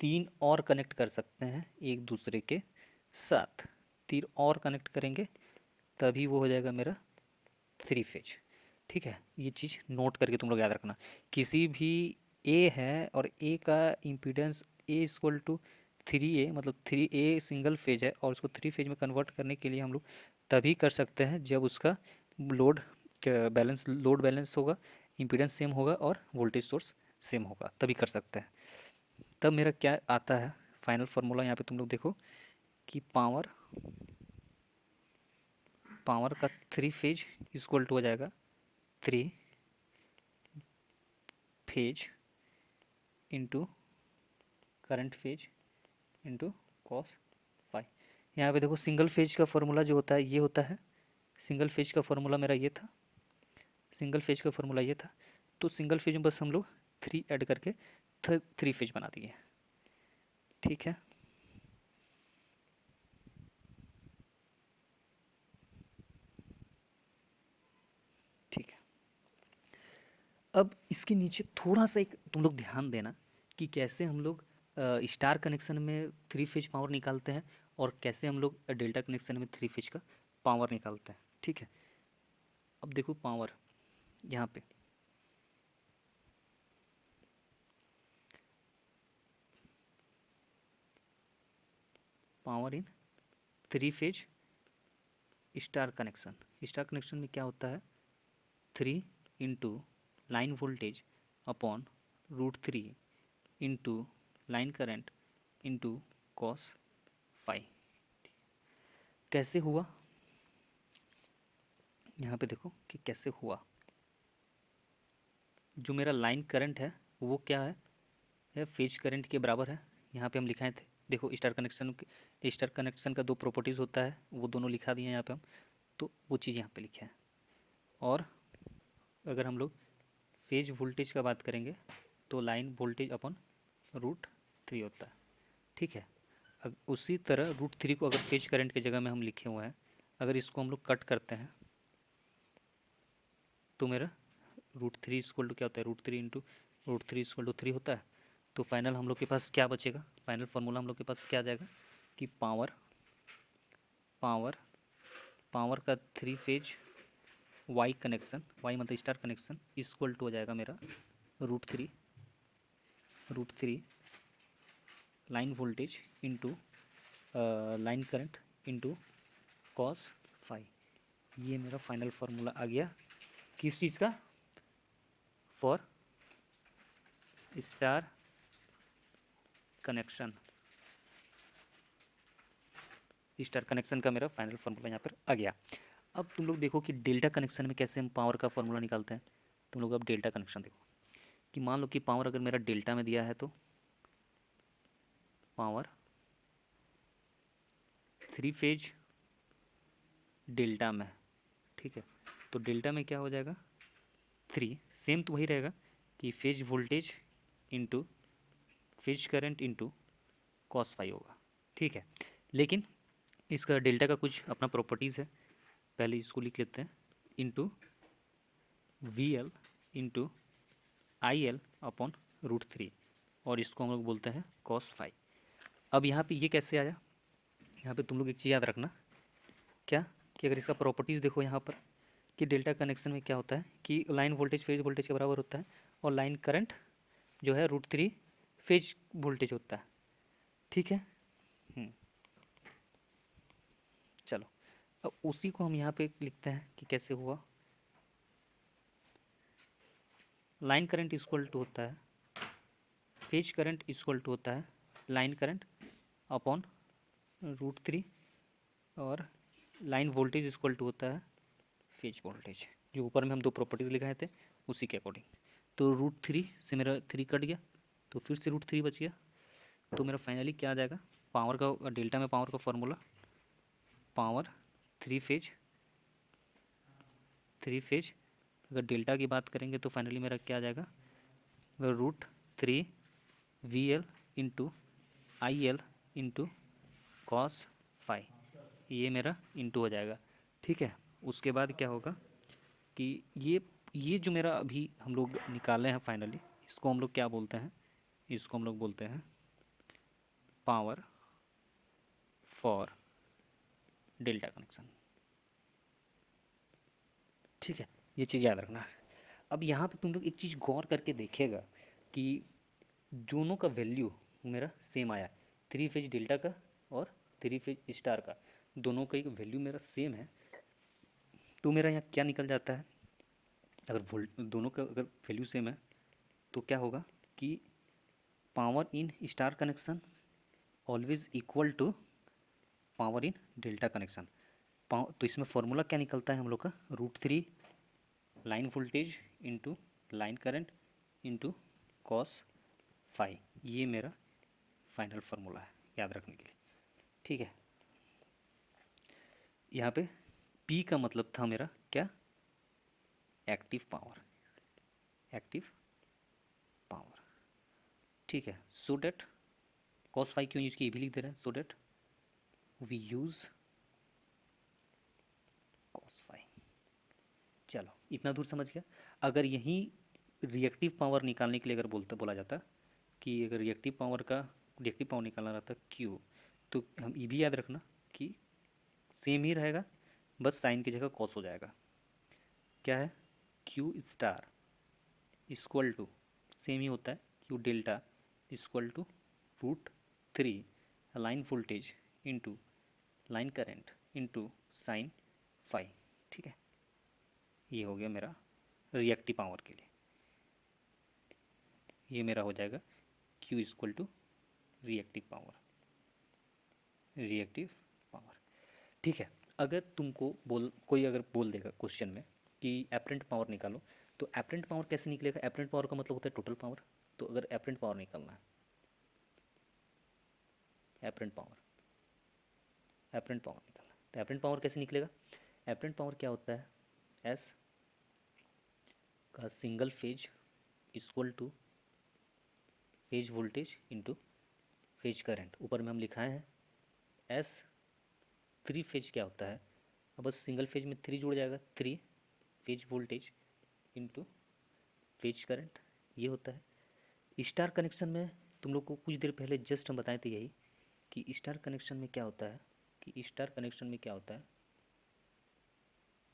3 और कनेक्ट कर सकते हैं एक दूसरे के साथ। 3 और कनेक्ट करेंगे तभी वो हो जाएगा मेरा 3 फेज, ठीक है। ये चीज़ नोट करके तुम लोग याद रखना। किसी भी ए है और ए का impedance A equal to 3A, मतलब 3A सिंगल फेज है और उसको 3 फेज में कन्वर्ट करने के लिए हम लोग तभी कर सकते हैं जब उसका लोड बैलेंस, लोड बैलेंस होगा, इम्पीडेंस सेम होगा और वोल्टेज सोर्स सेम होगा, तभी कर सकते हैं। तब मेरा क्या आता है फाइनल फार्मूला, यहाँ पे तुम लोग देखो कि पावर का 3 फेज इक्वल टू हो जाएगा 3 phase into current phase into cos phi. यहाँ पे देखो सिंगल फेज का फॉर्मूला जो होता है ये होता है, सिंगल फेज का फॉर्मूला मेरा ये था, सिंगल फेज का फॉर्मूला ये था। तो सिंगल फेज में बस हम लोग 3 ऐड करके 3 फेज बना दिए, ठीक है। ठीक है, अब इसके नीचे थोड़ा सा एक तुम लोग ध्यान देना कि कैसे हम लोग स्टार कनेक्शन में 3 फेज पावर निकालते हैं और कैसे हम लोग डेल्टा कनेक्शन में 3 फेज का पावर निकालते हैं, ठीक है। अब देखो पावर यहाँ पे power in 3 phase star connection. Star connection में क्या होता है, 3 into line voltage upon √3 into line current into cos phi. कैसे हुआ, यहाँ पे देखो कि कैसे हुआ। जो मेरा लाइन करंट है वो क्या है फेज करंट के बराबर है। यहाँ पे हम लिखाए थे, देखो स्टार कनेक्शन का 2 प्रॉपर्टीज़ होता है, वो दोनों लिखा दिए हैं यहाँ पे हम, तो वो चीज़ यहाँ पे लिखे हैं। और अगर हम लोग फेज वोल्टेज का बात करेंगे तो लाइन वोल्टेज अपॉन √3 होता है, ठीक है। उसी तरह √3 को अगर फेज करंट की जगह में हम लिखे हुए हैं, अगर इसको हम लोग कट करते हैं तो मेरा √3 इक्वल टू क्या होता है, √3 इंटू √3 इक्वल टू 3 होता है। तो फाइनल हम लोग के पास क्या बचेगा, फाइनल फार्मूला हम लोग के पास क्या आ जाएगा कि पावर का 3 फेज वाई कनेक्शन, वाई मतलब स्टार कनेक्शन, इक्वल टू हो जाएगा मेरा √3 line voltage into line current into cos phi. ये मेरा फाइनल फार्मूला आ गया किस चीज़ का, for star connection. Star connection का मेरा फाइनल फार्मूला यहाँ पर आ गया। अब तुम लोग देखो कि डेल्टा कनेक्शन में कैसे हम पावर का फार्मूला निकालते हैं। तुम लोग अब डेल्टा कनेक्शन देखो कि मान लो कि पावर अगर मेरा डेल्टा में दिया है तो पावर 3 फेज डेल्टा में, ठीक है। तो डेल्टा में क्या हो जाएगा 3, सेम तो वही रहेगा कि phase voltage into phase current into cos phi होगा, ठीक है। लेकिन इसका डेल्टा का कुछ अपना प्रॉपर्टीज़ है, पहले इसको लिख लेते हैं, into VL into IL upon √3, और इसको हम लोग बोलते हैं कॉस फाई। अब यहाँ पे ये कैसे आया, यहाँ पे तुम लोग एक चीज़ याद रखना, क्या कि अगर इसका प्रॉपर्टीज़ देखो यहाँ पर कि डेल्टा कनेक्शन में क्या होता है कि लाइन वोल्टेज फेज वोल्टेज के बराबर होता है, और लाइन करंट जो है √3 फेज वोल्टेज होता है, ठीक है। चलो अब उसी को हम यहाँ पे लिखते हैं कि कैसे हुआ। लाइन करंट इक्वल टू होता है फेज करंट इक्वल टू होता है लाइन करंट अपॉन √3, और लाइन वोल्टेज इक्वल टू होता है फेज वोल्टेज, जो ऊपर में हम 2 प्रॉपर्टीज़ लिखाए थे उसी के अकॉर्डिंग। तो √3 से मेरा 3 कट गया, तो फिर से √3 बच गया। तो मेरा फाइनली क्या आ जाएगा, पावर का डेल्टा में पावर का फॉर्मूला, पावर 3 फेज अगर डेल्टा की बात करेंगे तो फाइनली मेरा क्या आ जाएगा, √3 VL into IL into cos phi, ये मेरा इंटू हो जाएगा, ठीक है। उसके बाद क्या होगा कि ये जो मेरा अभी हम लोग निकाले हैं फाइनली, इसको हम लोग क्या बोलते हैं, इसको हम लोग बोलते हैं पावर फॉर डेल्टा कनेक्शन, ठीक है। ये चीज़ याद रखना। अब यहाँ पे तुम लोग एक चीज़ गौर करके देखेगा कि दोनों का वैल्यू मेरा सेम आया, 3 फेज डेल्टा का और 3 फेज स्टार का, दोनों का एक वैल्यू मेरा सेम है। तो मेरा यहाँ क्या निकल जाता है, अगर दोनों का अगर वैल्यू सेम है तो क्या होगा कि power in star connection always equal to power in delta connection. तो इसमें फॉर्मूला क्या निकलता है हम लोग का, √3 line voltage into line current into cos phi, ये मेरा फाइनल फार्मूला है याद रखने के लिए, ठीक है। यहाँ पे P का मतलब था मेरा क्या, एक्टिव पावर, ठीक है। सो डेट कॉस फाई क्यों यूज़ किया ये भी लिख दे रहे हैं, so that we use cos phi. चलो इतना दूर समझ गया। अगर यहीं रिएक्टिव पावर निकालने के लिए अगर बोला जाता कि अगर रिएक्टिव पावर निकालना रहता Q, तो हम ये भी याद रखना कि सेम ही रहेगा, बस साइन की जगह कॉस हो जाएगा। क्या है, Q star equal to same ही होता है Q delta equal to √3 line voltage into line current into sine phi, ठीक है। ये हो गया मेरा रिएक्टिव पावर के लिए, ये मेरा हो जाएगा Q equal to reactive power, reactive power, ठीक है। अगर तुमको कोई अगर बोल देगा क्वेश्चन में कि एपरेंट पावर निकालो, तो एपरेंट पावर कैसे निकलेगा? एपरेंट पावर का मतलब होता है टोटल पावर। तो अगर एपरेंट पावर निकालना है, एपरेंट पावर निकालना है, तो एपरेंट पावर कैसे निकलेगा? एपरेंट पावर क्या होता है? एस का single phase equal two phase voltage into phase current. ऊपर में हम लिखाए हैं एस। थ्री फेज क्या होता है? अब बस सिंगल फेज में थ्री जुड़ जाएगा, three phase voltage into phase current, ये होता है। स्टार कनेक्शन में तुम लोग को कुछ देर पहले जस्ट हम बताए थे यही कि स्टार कनेक्शन में क्या होता है, कि स्टार कनेक्शन में क्या होता है,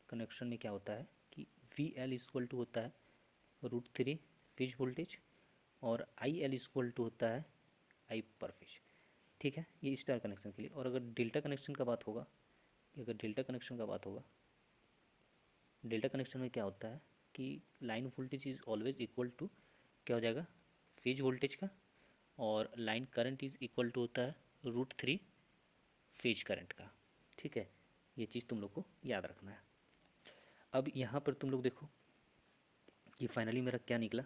कनेक्शन में क्या होता है कि वी एल इक्वल टू होता है रूट थ्री फेज वोल्टेज, और आई एल इक्वल टू होता है आई पर फेज, ठीक है। ये स्टार कनेक्शन के लिए। और अगर डेल्टा कनेक्शन का बात होगा, अगर डेल्टा कनेक्शन का बात होगा, डेल्टा कनेक्शन में क्या होता है कि line voltage is always equal to क्या हो जाएगा, फेज वोल्टेज का, और line current is equal to होता है रूट थ्री फेज करंट का, ठीक है। ये चीज़ तुम लोग को याद रखना है। अब यहाँ पर तुम लोग देखो कि फाइनली मेरा क्या निकला,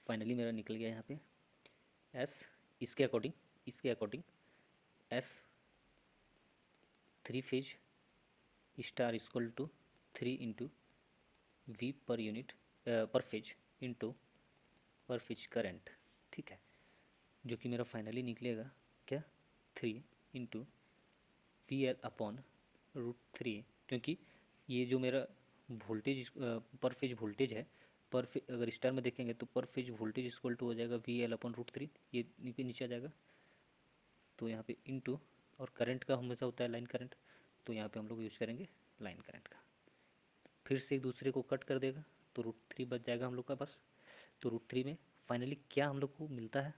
फाइनली मेरा निकल गया यहाँ पे एस, इसके according S three phase star equal to three into V per unit per phase into per phase current, ठीक है। जो कि मेरा फाइनली निकलेगा क्या, three into V L upon root three, क्योंकि ये जो मेरा वोल्टेज पर फेज वोल्टेज है, अगर स्टार में देखेंगे तो पर फेज वोल्टेज इक्वल टू हो जाएगा V L upon root three, ये नीचे आ जाएगा। तो यहाँ पे इंटू, और करंट का हमेशा होता है लाइन करंट, तो यहाँ पे हम लोग यूज करेंगे लाइन करंट का। फिर से एक दूसरे को कट कर देगा, तो रूट थ्री बच जाएगा हम लोग का पास। तो रूट थ्री में फाइनली क्या हम लोग को मिलता है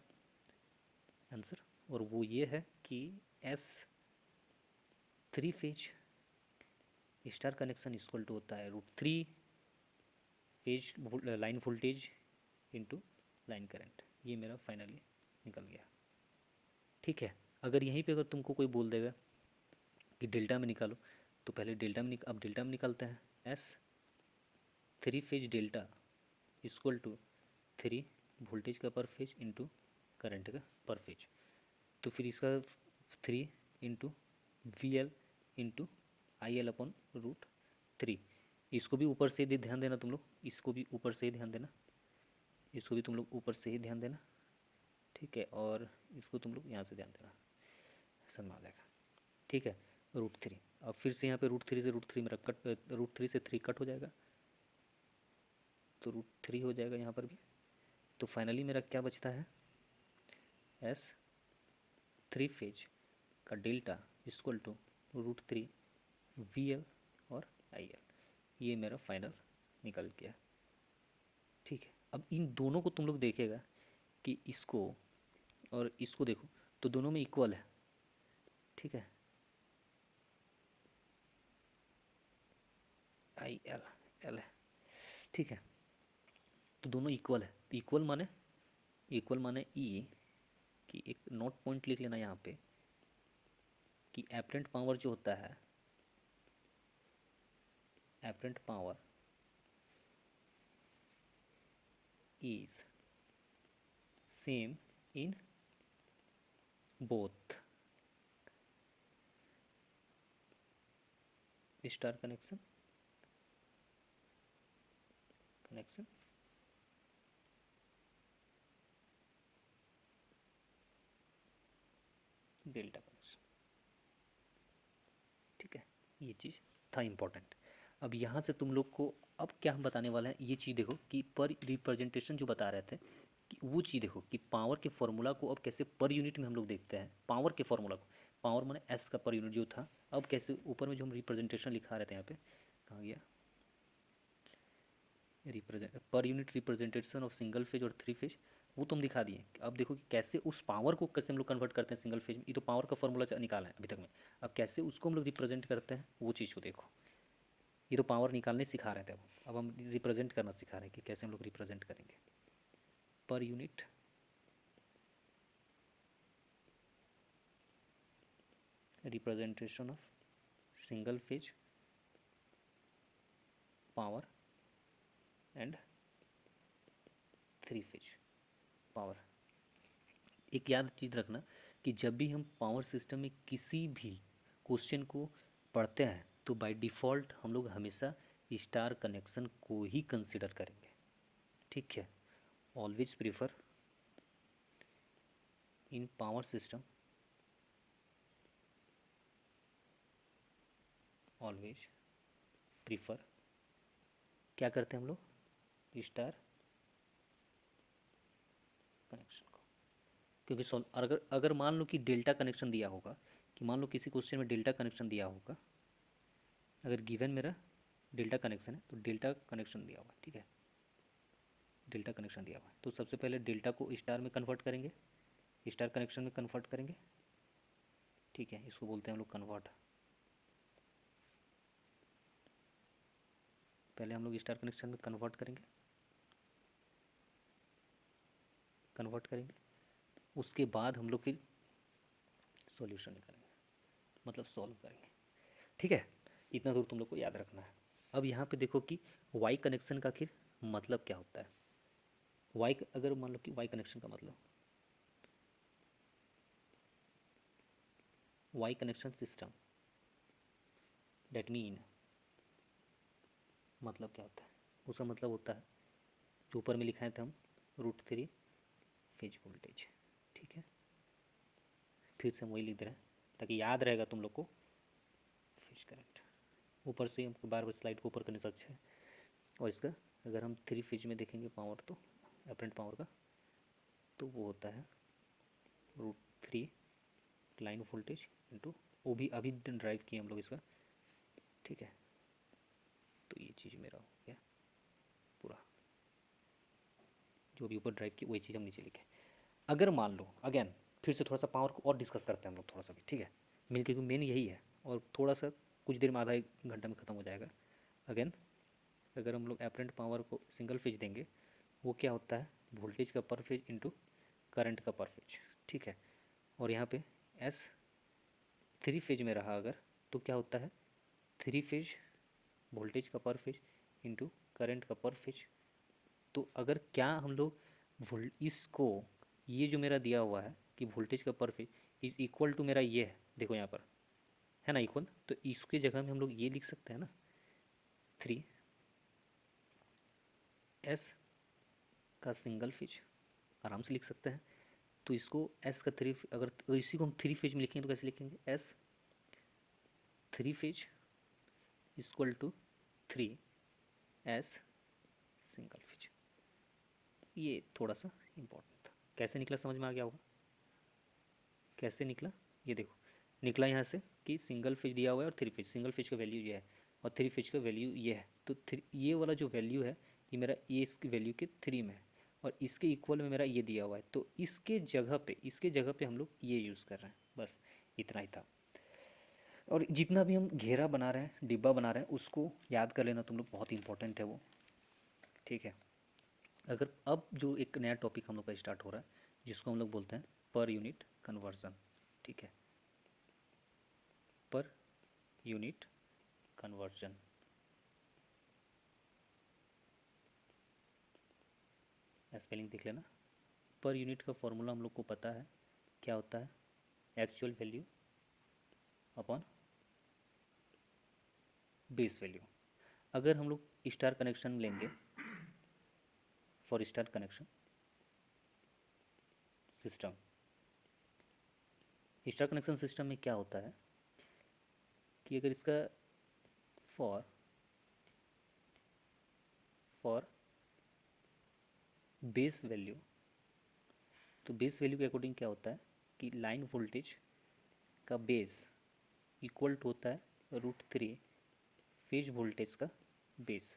आंसर, और वो ये है कि S three phase star connection equal to होता है root three phase line voltage into line current. ये मेरा फाइनली निकल गया, ठीक है। अगर यहीं पे अगर तुमको कोई बोल देगा कि डेल्टा में निकालो, तो पहले अब डेल्टा में निकालते हैं। S three phase delta equal to three voltage का पर फेज इंटू करंट का पर फेज, तो फिर इसका three into V L into I L upon root three. इसको भी ऊपर से ही ध्यान देना तुम लोग, इसको भी ऊपर से ही ध्यान देना, इसको भी तुम लोग ऊपर से ही ध्यान देना, ठीक है। और इसको तुम लोग यहाँ से ध्यान देना, समझ आ जाएगा, ठीक है। रूट थ्री, अब फिर से यहाँ पे रूट थ्री मेरा कट, रूट थ्री से थ्री कट हो जाएगा, तो रूट थ्री हो जाएगा यहाँ पर भी। तो फाइनली मेरा क्या बचता है, एस थ्री फेज का delta equal to root three V L और आई एल। ये मेरा फाइनल निकल गया, ठीक है। अब इन दोनों को तुम लोग देखेगा कि इसको और इसको देखो तो दोनों में इक्वल है, ठीक है। आई एल एल है, ठीक है। तो दोनों इक्वल है, इक्वल माने ई, कि एक नोट पॉइंट लिख लेना यहाँ पे कि एपरेंट पावर जो होता है, apparent power is same in both star connection delta connection, ठीक है। ये चीज़ था इम्पोर्टेंट। अब यहाँ से तुम लोग को अब क्या हम बताने वाले हैं, ये चीज़ देखो कि पर रिप्रेजेंटेशन जो बता रहे थे, कि वो चीज़ देखो कि पावर के फॉर्मूला को अब कैसे पर यूनिट में हम लोग देखते हैं। पावर के फॉर्मूला को, पावर माने एस का पर यूनिट जो था, अब कैसे ऊपर में जो हम रिप्रेजेंटेशन लिखा रहे थे यहाँ पे, कहाँ गया, represent per unit representation of single phase और थ्री फेज वो तो हम दिखा दिए। अब देखो कि कैसे उस पावर को कैसे हम लोग कन्वर्ट करते हैं सिंगल फेज में। ये तो पावर का फॉर्मूला निकाला है अभी तक में, अब कैसे उसको हम लोग रिप्रेजेंट करते हैं वो चीज़ को देखो। ये तो पावर निकालने सिखा रहे थे, अब हम रिप्रेजेंट करना सिखा रहे हैं कि कैसे हम लोग रिप्रेजेंट करेंगे। Per unit representation of single phase power and three phase power. एक याद चीज़ रखना कि जब भी हम पावर सिस्टम में किसी भी क्वेश्चन को पढ़ते हैं तो बाय डिफ़ॉल्ट हम लोग हमेशा स्टार कनेक्शन को ही कंसिडर करेंगे, ठीक है। ऑलवेज प्रीफर इन पावर सिस्टम, ऑलवेज प्रीफर क्या करते हैं हम लोग, स्टार कनेक्शन को। क्योंकि अगर अगर मान लो कि डेल्टा कनेक्शन दिया होगा, कि मान लो किसी क्वेश्चन में डेल्टा कनेक्शन दिया होगा, अगर गिवन मेरा डेल्टा कनेक्शन है तो डेल्टा कनेक्शन दिया हुआ है, ठीक है, डेल्टा कनेक्शन दिया हुआ है तो सबसे पहले डेल्टा को स्टार में कन्वर्ट करेंगे, स्टार कनेक्शन में कन्वर्ट करेंगे, ठीक है। इसको बोलते हैं हम लोग कन्वर्ट। पहले हम लोग स्टार कनेक्शन में कन्वर्ट करेंगे, उसके बाद हम लोग फिर सॉल्यूशन निकालेंगे, मतलब सॉल्व करेंगे, ठीक है। इतना दूर तुम लोग को याद रखना है। अब यहाँ पे देखो कि वाई कनेक्शन का आखिर मतलब क्या होता है। वाई, अगर मान लो कि वाई कनेक्शन का मतलब, Y connection system, that mean, मतलब क्या होता है, उसका मतलब होता है जो ऊपर में लिखाए थे हम, √3 फेज वोल्टेज, ठीक है। फिर से हम वही लिख दे रहे हैं ताकि याद रहेगा तुम लोग को। फेज करंट ऊपर से हमको बार बार स्लाइड को ऊपर करने से अच्छा है। और इसका अगर हम 3 फेज में देखेंगे पावर, तो अपरेंट पावर का, तो वो होता है √3 लाइन वोल्टेज इंटू, वो भी अभी ड्राइव किए हम लोग इसका, ठीक है। तो ये चीज़ मेरा हो गया पूरा, जो भी ऊपर ड्राइव की वही चीज़ हम नीचे लिखे। अगर मान लो अगेन फिर से थोड़ा सा पावर को और डिस्कस करते हैं हम लोग थोड़ा सा भी, ठीक है, मिलके, क्योंकि मेन यही है और थोड़ा सा कुछ देर में, आधा एक घंटा में ख़त्म हो जाएगा। अगेन अगर हम लोग एपरेंट पावर को सिंगल फेज देंगे, वो क्या होता है, वोल्टेज का पर फेज इंटू करंट का पर फेज, ठीक है। और यहाँ पे एस 3 फेज में रहा अगर, तो क्या होता है, 3 फेज वोल्टेज का पर फेज इंटू करंट का पर फेज। तो अगर क्या हम लोग इसको, ये जो मेरा दिया हुआ है कि वोल्टेज का per phase is equal to मेरा ये है, देखो यहाँ पर है ना इक्वल, तो इसके जगह में हम लोग ये लिख सकते हैं ना, 3 एस का सिंगल फेज, आराम से लिख सकते हैं। तो इसको एस का 3, अगर तो इसी को हम 3 फेज में लिखेंगे तो कैसे लिखेंगे, S 3 phase equal to 3 S single phase. ये थोड़ा सा इम्पोर्टेंट था, कैसे निकला समझ में आ गया होगा। कैसे निकला, ये देखो निकला यहाँ से कि सिंगल फेज दिया हुआ है और 3 फेज, सिंगल फेज का वैल्यू ये है और 3 फेज का वैल्यू ये है, तो ये वाला जो वैल्यू है ये मेरा, ये इसकी वैल्यू के 3 में है और इसके इक्वल में मेरा ये दिया हुआ है, तो इसके जगह पे हम लोग ये यूज़ कर रहे हैं, बस इतना ही था। और जितना भी हम घेरा बना रहे हैं, डिब्बा बना रहे हैं, उसको याद कर लेना तुम लोग, बहुत इंपॉर्टेंट है वो, ठीक है। अगर अब जो एक नया टॉपिक हम लोग का स्टार्ट हो रहा है जिसको हम लोग बोलते हैं पर यूनिट कन्वर्जन, ठीक है, पर यूनिट कन्वर्जन। स्पेलिंग देख लेना। पर यूनिट का फॉर्मूला हम लोग को पता है क्या होता है, actual value upon base value. अगर हम लोग स्टार कनेक्शन लेंगे, for star connection system, star connection system में क्या होता है कि अगर इसका फॉर बेस वैल्यू, तो बेस वैल्यू के अकॉर्डिंग क्या होता है कि लाइन वोल्टेज का बेस इक्वल टू होता है √3 फेज वोल्टेज का बेस,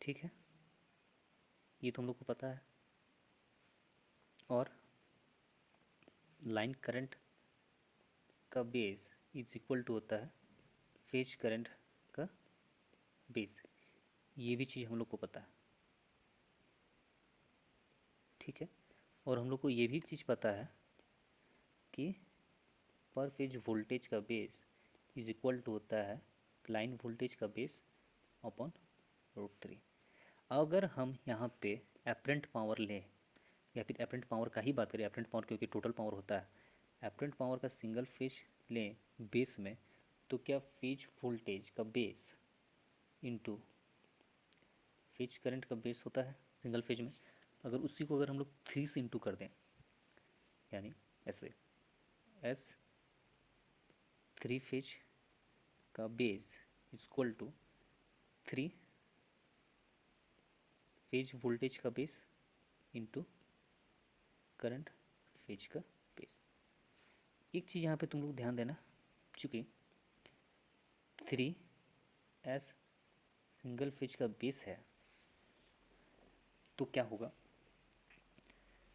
ठीक है। ये तो हम लोग को पता है। और लाइन करंट का बेस इज इक्वल टू होता है फेज करंट का बेस। ये भी चीज़ हम लोग को पता है, ठीक है। और हम लोग को ये भी चीज़ पता है कि पर फेज वोल्टेज का बेस इज इक्वल टू होता है लाइन वोल्टेज का बेस अपॉन √3। अगर हम यहाँ पे एपरेंट पावर लें या फिर एपरेंट पावर का ही बात करें, एपरेंट पावर क्योंकि टोटल पावर होता है, एपरेंट पावर का सिंगल फेज लें बेस में, तो क्या फेज वोल्टेज का बेस इनटू फेज करंट का बेस होता है सिंगल फेज में। अगर उसी को अगर हम लोग 3 से इंटू कर दें, यानी ऐसे एस 3 फेज का base is equal to 3 phase voltage का बेस इंटू करंट फेज का बेस। एक चीज़ यहाँ पे तुम लोग ध्यान देना, चूँकि 3s सिंगल फेज का बेस है, तो क्या होगा,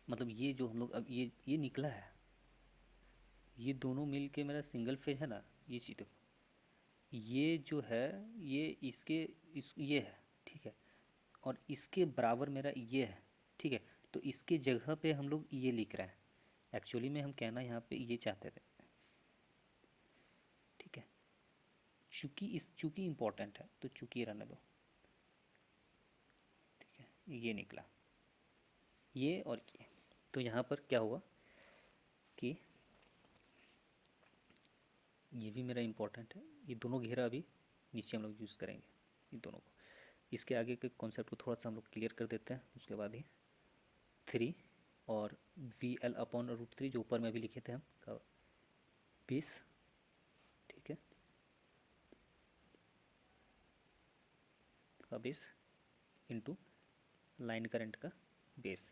मतलब ये जो हम लोग अब ये निकला है, ये दोनों मिल के मेरा सिंगल फेज है ना, ये चीज़ देखो, ये जो है ये ये है, ठीक है, और इसके बराबर मेरा ये है, ठीक है। तो इसके जगह पे हम लोग ये लिख रहे हैं, एक्चुअली में हम कहना यहाँ पे ये चाहते थे, ठीक है। चूँकि इम्पोर्टेंट है तो चूँकि रहने दो, ठीक है। ये निकला ये और ये, तो यहाँ पर क्या हुआ कि ये भी मेरा इम्पोर्टेंट है, ये दोनों घेरा अभी नीचे हम लोग यूज़ करेंगे इन दोनों को। इसके आगे के कॉन्सेप्ट को थोड़ा सा हम लोग क्लियर कर देते हैं, उसके बाद ही 3 और VL अपॉन √3 जो ऊपर में भी लिखे थे हम का बेस, ठीक है, का बेस इनटू लाइन करंट का बेस,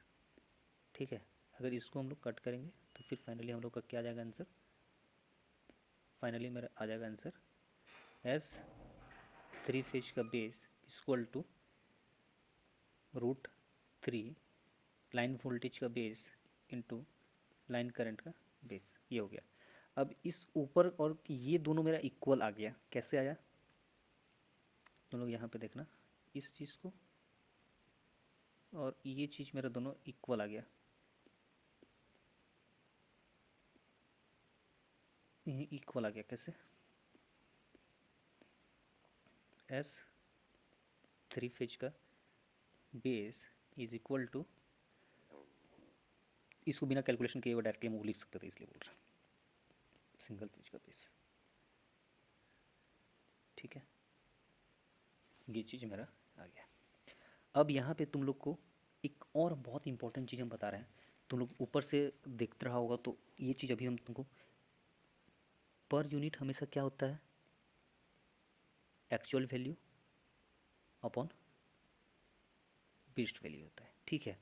ठीक है। अगर इसको हम लोग कट करेंगे तो फिर फाइनली हम लोग का क्या आ जाएगा आंसर, फाइनली मेरा आ जाएगा आंसर एस 3 फेज का base equal to √3 line voltage का बेस इंटू लाइन करंट का बेस। ये हो गया। अब इस ऊपर और ये दोनों मेरा इक्वल आ गया, कैसे आया तुम लोग यहाँ पे देखना, इस चीज़ को और ये चीज़ मेरा दोनों इक्वल आ गया, ये इक्वल आ गया कैसे, एस 3 फेज का बेस इज इक्वल टू, इसको बिना कैलकुलेशन किए हुए डायरेक्टली हम लिख सकते थे, इसलिए बोल रहा सिंगल फेज का बेस, ठीक है। ये चीज़ मेरा आ गया। अब यहाँ पे तुम लोग को एक और बहुत इंपॉर्टेंट चीज़ हम बता रहे हैं, तुम लोग ऊपर से देखते रहा होगा, तो ये चीज़ अभी हम तुमको, पर यूनिट हमेशा क्या होता है, actual value upon based value होता है, ठीक है।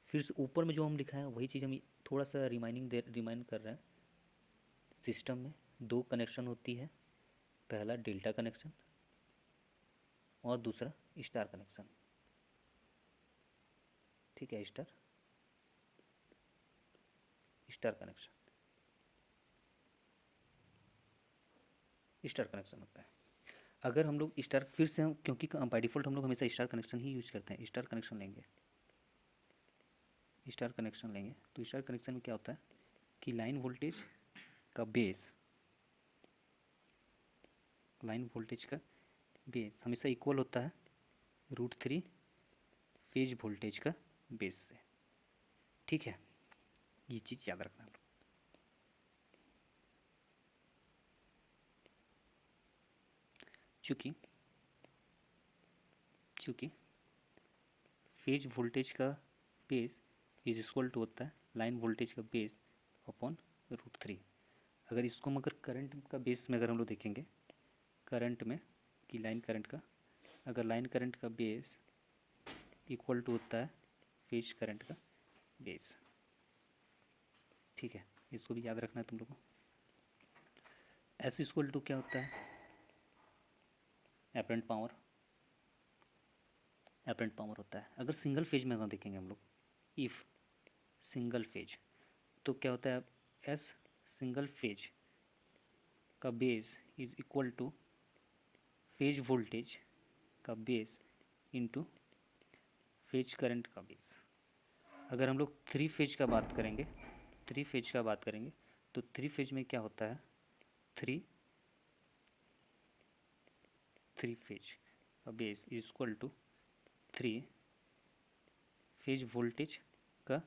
फिर से ऊपर में जो हम लिखा है वही चीज़ हम थोड़ा सा रिमाइंड कर रहे हैं। सिस्टम में 2 कनेक्शन होती है, पहला डेल्टा कनेक्शन और दूसरा स्टार कनेक्शन, ठीक है। स्टार कनेक्शन होता है। अगर हम लोग स्टार, फिर से हम, क्योंकि बाय डिफ़ॉल्ट हम लोग हमेशा स्टार कनेक्शन ही यूज करते हैं, स्टार कनेक्शन लेंगे तो स्टार कनेक्शन में क्या होता है कि लाइन वोल्टेज का बेस हमेशा इक्वल होता है √3 फेज वोल्टेज का बेस से, ठीक है। ये चीज़ याद रखना। चूँकि फेज वोल्टेज का बेस इज इक्वल टू होता है लाइन वोल्टेज का बेस अपॉन √3। अगर इसको हम अगर करंट का बेस में अगर हम लोग देखेंगे, करंट में कि लाइन करंट का, अगर लाइन करंट का बेस इक्वल टू होता है फेज करंट का बेस, ठीक है। इसको भी याद रखना है तुम लोगों को। एस इक्वल टू क्या होता है, एपरेंट पावर होता है। अगर सिंगल फेज में अगर देखेंगे हम लोग, इफ़ सिंगल फेज, तो क्या होता है एस सिंगल फेज का base is equal two phase voltage का बेस इनटू फेज करंट का बेस। अगर हम लोग थ्री फेज का बात करेंगे, तो थ्री फेज में क्या होता है, थ्री फेज का base is equal to three phase voltage का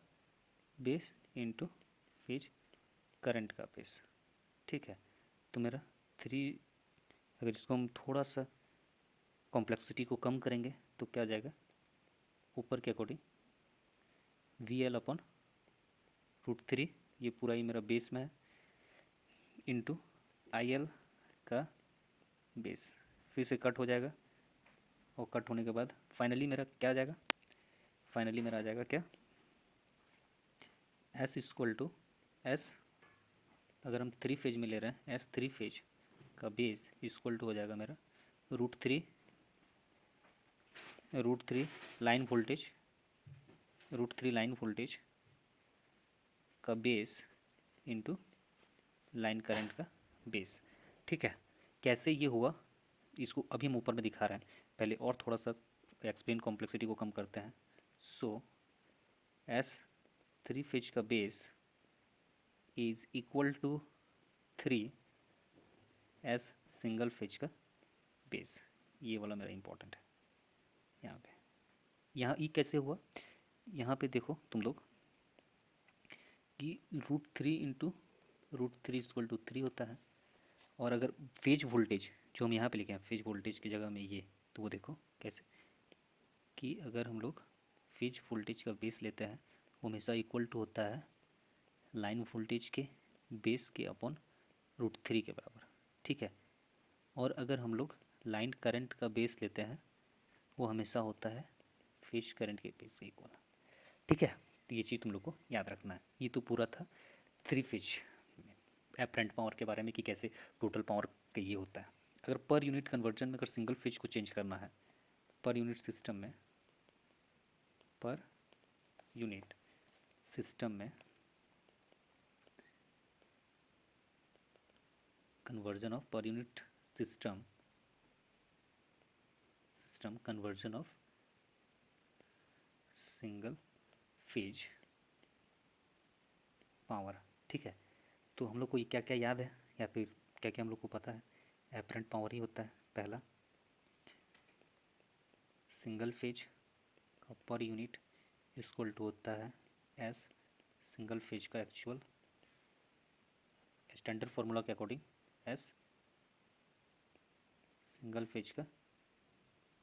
बेस इनटू फेज करंट का बेस। ठीक है, तो मेरा थ्री, अगर इसको हम थोड़ा सा कॉम्प्लेक्सिटी को कम करेंगे तो क्या आ जाएगा, ऊपर के according V L upon root three, ये पूरा ही मेरा बेस में है, इंटू आई एल का बेस, फिर से कट हो जाएगा, और कट होने के बाद फाइनली मेरा क्या आ जाएगा, फाइनली मेरा आ जाएगा क्या, एस इक्वल टू एस, अगर हम थ्री फेज में ले रहे हैं एस थ्री फेज का बेस इक्वल टू हो जाएगा मेरा root three line voltage, root three line voltage का बेस इंटू लाइन करंट का बेस। ठीक है, कैसे ये हुआ इसको अभी हम ऊपर में दिखा रहे हैं, पहले और थोड़ा सा एक्सप्लेन कॉम्प्लेक्सिटी को कम करते हैं। सो एस थ्री फेज का base is equal to three S single phase का बेस, ये वाला मेरा इंपॉर्टेंट है। यहाँ पे, यहाँ ई कैसे हुआ, यहाँ पे देखो तुम लोग कि root three into root three equal to three होता है, और अगर फेज वोल्टेज जो हम यहाँ पे लिखे हैं फेज वोल्टेज की जगह में ये, तो वो देखो कैसे कि अगर हम लोग फेज वोल्टेज का बेस लेते हैं वो हमेशा इक्वल टू होता है लाइन वोल्टेज के बेस के अपॉन रूट थ्री के बराबर। ठीक है, और अगर हम लोग लाइन करंट का बेस लेते हैं वो हमेशा होता है फेज करंट के बेस के इक्वल। ठीक है, तो ये चीज़ तुम लोग को याद रखना है। ये तो पूरा था थ्री फेज एपरेंट पावर के बारे में कि कैसे टोटल पावर का ये होता है। अगर पर यूनिट कन्वर्जन में अगर सिंगल फेज को चेंज करना है पर यूनिट सिस्टम में, पर यूनिट सिस्टम में conversion of per unit system conversion of single phase power. ठीक है, तो हम लोग को ये क्या क्या याद है या फिर क्या क्या हम लोग को पता है, एपरेंट पावर ही होता है पहला, सिंगल फेज का पर यूनिट इक्वल टू होता है एस सिंगल फेज का एक्चुअल, स्टैंडर्ड फार्मूला के अकॉर्डिंग एस सिंगल फेज का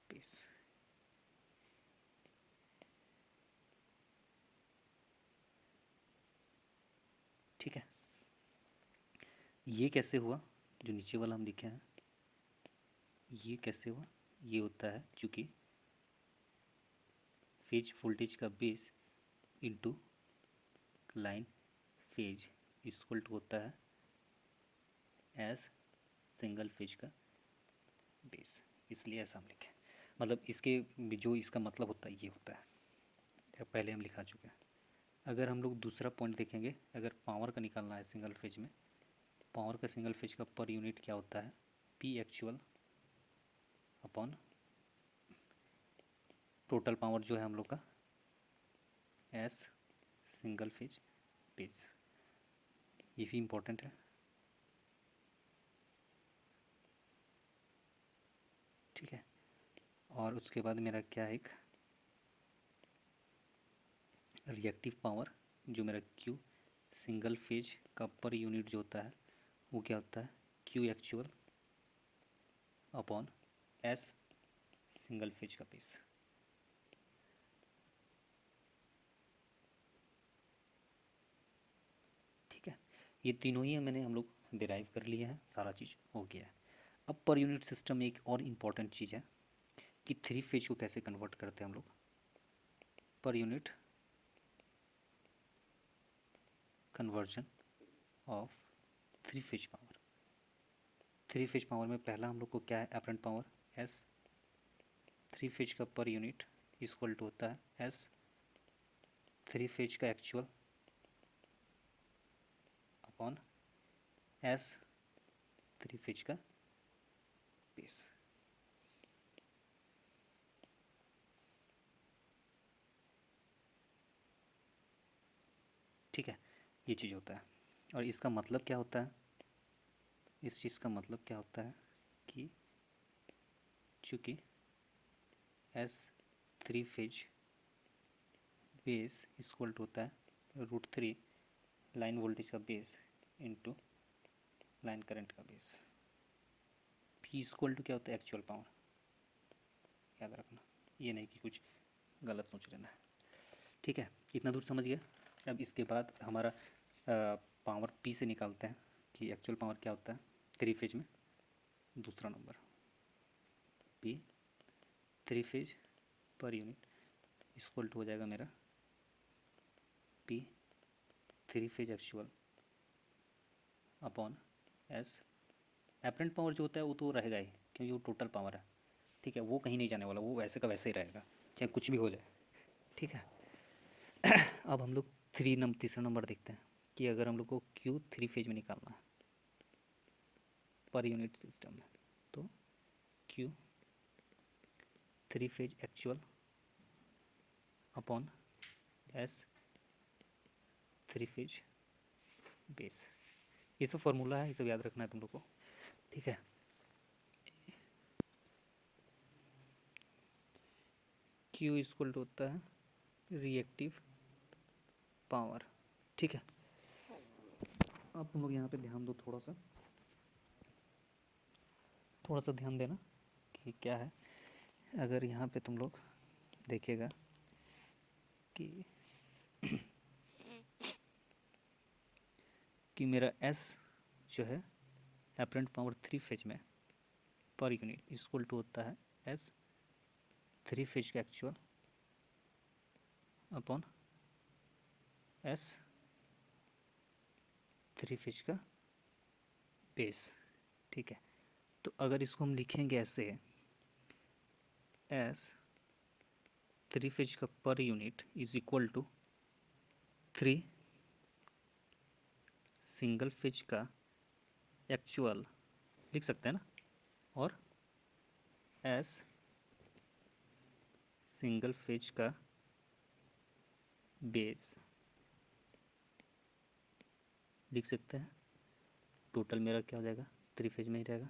बेस। ठीक है, ये कैसे हुआ जो नीचे वाला हम लिखे हैं, ये कैसे हुआ, ये होता है चूँकि फेज वोल्टेज का base into line phase equal to होता है एस सिंगल फेज का बेस, इसलिए ऐसा हम लिखें, मतलब इसके जो इसका मतलब होता है ये होता है, पहले हम लिखा चुके हैं। अगर हम लोग दूसरा पॉइंट देखेंगे, अगर पावर का निकालना है सिंगल फेज में, पावर का सिंगल फेज का पर यूनिट क्या होता है, P actual upon total power जो है हम लोग का एस सिंगल फेज बेस, ये भी इम्पोर्टेंट है। ठीक है, और उसके बाद मेरा क्या है, एक रिएक्टिव पावर जो मेरा क्यू सिंगल फेज का पर यूनिट जो होता है वो क्या होता है, Q actual upon S single phase का बेस। ठीक है, ये तीनों ही मैंने हम लोग डिराइव कर लिए हैं, सारा चीज़ हो गया है। अब पर यूनिट सिस्टम में एक और इम्पॉर्टेंट चीज़ है कि थ्री फेज को कैसे कन्वर्ट करते हैं हम लोग, per unit conversion of three phase power. Three phase power में पहला हम लोग को क्या है, apparent power S, three phase का पर यूनिट इक्वल टू होता है एस थ्री फेज का actual upon S three phase का बेस। ठीक है, ये चीज़ होता है। और इसका मतलब क्या होता है, इस चीज़ का मतलब क्या होता है कि चूँकि S three phase base equal to होता है √3 लाइन वोल्टेज का बेस इंटू लाइन करंट का बेस। पी इक्वल टू क्या होता है, एक्चुअल पावर। याद रखना, ये नहीं कि कुछ गलत सोच लेना है। ठीक है, इतना दूर समझ गया। अब इसके बाद हमारा पावर पी से निकालते हैं कि एक्चुअल पावर क्या होता है थ्री फेज में। दूसरा number P three phase per unit equal to हो जाएगा मेरा P three phase actual upon S. Apparent power जो होता है वो तो रहेगा ही, क्योंकि वो टोटल पावर है। ठीक है, वो कहीं नहीं जाने वाला, वो वैसे का वैसे ही रहेगा, चाहे कुछ भी हो जाए। ठीक है, अब हम लोग तीसरा नंबर देखते हैं कि अगर हम लोग को क्यू थ्री फेज में निकालना है पर यूनिट सिस्टम में, तो Q three phase actual upon S three phase base. ये सब फॉर्मूला है, ये सब याद रखना है तुम लोग को। ठीक है, क्यू इक्वल टू होता है रिएक्टिव पावर। ठीक है, अब तुम लोग यहाँ पे ध्यान दो, थोड़ा सा ध्यान देना कि क्या है। अगर यहाँ पे तुम लोग देखेगा कि मेरा S जो है एपरेंट पावर थ्री फेज में पर यूनिट इक्वल टू होता है S थ्री फेज का actual upon S three phase का बेस। ठीक है, तो अगर इसको हम लिखेंगे ऐसे, S थ्री फेज का per unit is equal to three single phase का एक्चुअल, लिख सकते हैं ना, और S सिंगल फेज का बेस लिख सकते हैं। टोटल मेरा क्या हो जाएगा, थ्री फेज में ही रहेगा,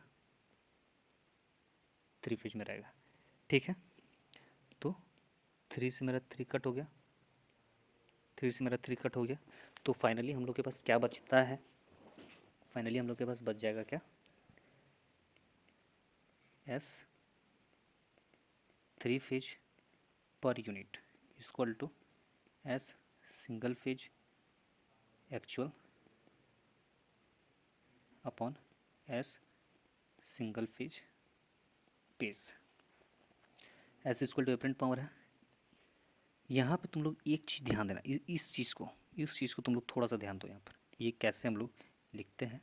थ्री फेज में रहेगा। ठीक है, तो थ्री से मेरा थ्री कट हो गया, तो फाइनली हम लोग के पास क्या बचता है, फाइनली हम लोग के पास बच जाएगा क्या, S three phase per unit equal to S single phase actual upon S single phase base. S equal to apparent power है। यहाँ पे तुम लोग एक चीज़ ध्यान देना, इस चीज़ को तुम लोग थोड़ा सा ध्यान दो। यहाँ पर ये कैसे हम लोग लिखते हैं,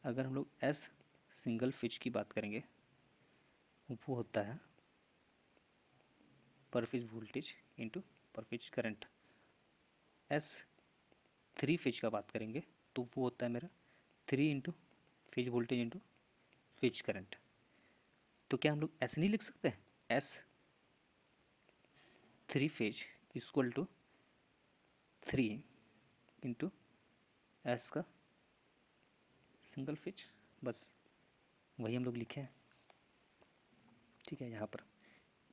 अगर हम लोग एस सिंगल फेज की बात करेंगे वो होता है per phase voltage into per phase current. S three phase का बात करेंगे तो वो होता है मेरा three into phase voltage into phase current. तो क्या हम लोग ऐसे नहीं लिख सकते, S three phase equal to three into S का सिंगल फेज, बस वही हम लोग लिखे हैं। ठीक है, यहाँ पर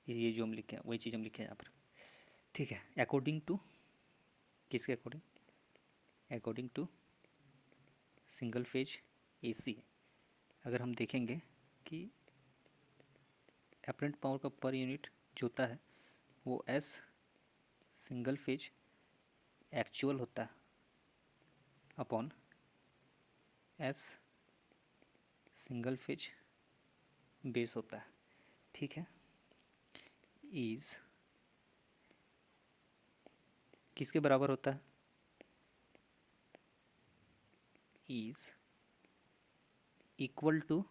ये जो हम लिखे हैं वही चीज़ हम लिखे हैं यहाँ पर। ठीक है, अकॉर्डिंग टू किसके according, according to single phase AC. अगर हम देखेंगे कि एपरेंट पावर का पर यूनिट जो होता है वो एस सिंगल फेज एक्चुअल होता है upon S single phase base होता है। ठीक है, इज किसके बराबर होता है, is equal to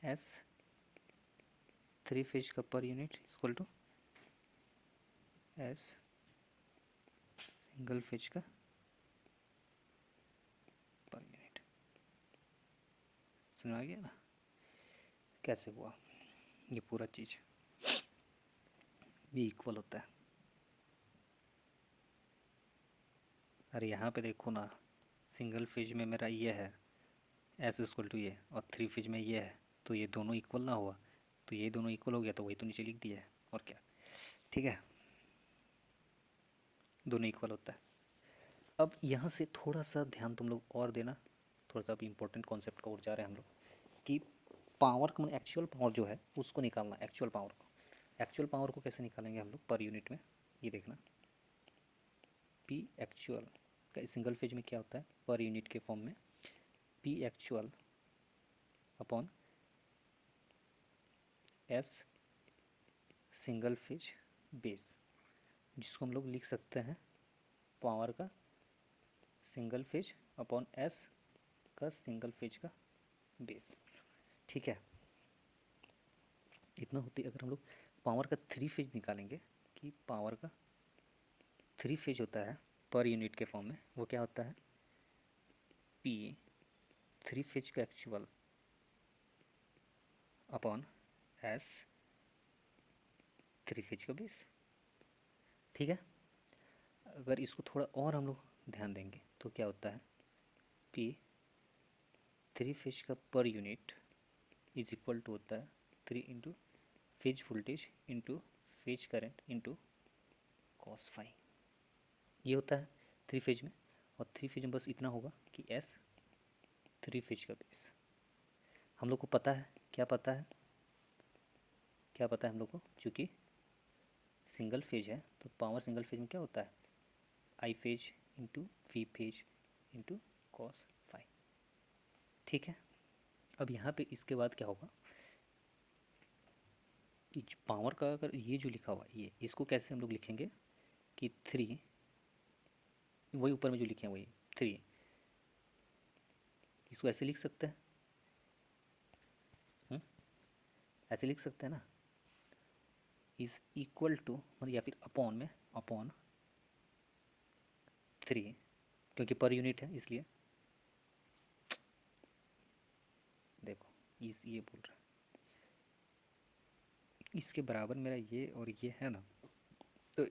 s three phase का per unit equal to S single phase का समझ में आ गया ना कैसे हुआ ये पूरा चीज़ भी इक्वल होता है। अरे यहाँ पे देखो ना, सिंगल फेज में मेरा ये है एस इक्वल टू ये, और थ्री फेज में ये है, तो ये दोनों इक्वल ना हुआ, तो ये दोनों इक्वल हो गया, तो वही तो नीचे लिख दिया है और क्या। ठीक है, दोनों इक्वल होता है। अब यहाँ से थोड़ा सा ध्यान तुम लोग और देना, थोड़ा सा भी इम्पोर्टेंट कॉन्सेप्ट का ओर जा रहे हैं हम लोग, कि पावर का मतलब एक्चुअल पावर जो है उसको निकालना। एक्चुअल पावर को कैसे निकालेंगे हम लोग पर यूनिट में, ये देखना। पी एक्चुअल का सिंगल फेज में क्या होता है पर यूनिट के फॉर्म में, P actual upon S single phase base, जिसको हम लोग लिख सकते हैं पावर का सिंगल फेज अपॉन एस का सिंगल फेज का बेस। ठीक है, इतना होते अगर हम लोग पावर का थ्री फेज निकालेंगे, कि पावर का थ्री फेज होता है पर यूनिट के फॉर्म में, वो क्या होता है पी थ्री फेज का actual upon S three phase का बेस। ठीक है, अगर इसको थोड़ा और हम लोग ध्यान देंगे तो क्या होता है पी थ्री फेज का per unit is equal to होता है three into phase voltage into phase current into cos phi, ये होता है थ्री फेज में। और थ्री फेज में बस इतना होगा कि एस थ्री फेज का बेस। हम लोग को पता है, क्या पता है, क्या पता है हम लोग को, चूँकि सिंगल फेज है तो पावर सिंगल फेज में क्या होता है I phase into V phase into cos phi. ठीक है, अब यहाँ पे इसके बाद क्या होगा कि पावर का अगर ये जो लिखा हुआ ये, इसको कैसे हम लोग लिखेंगे कि थ्री, वही ऊपर में जो लिखे हैं वही थ्री, इसको ऐसे लिख सकते हैं, ऐसे लिख सकते हैं ना, इज इक्वल टू मतलब या फिर अपॉन में, अपॉन थ्री, क्योंकि पर यूनिट है इसलिए। देखो इस ये बोल रहा है इसके बराबर मेरा ये और ये है ना, तो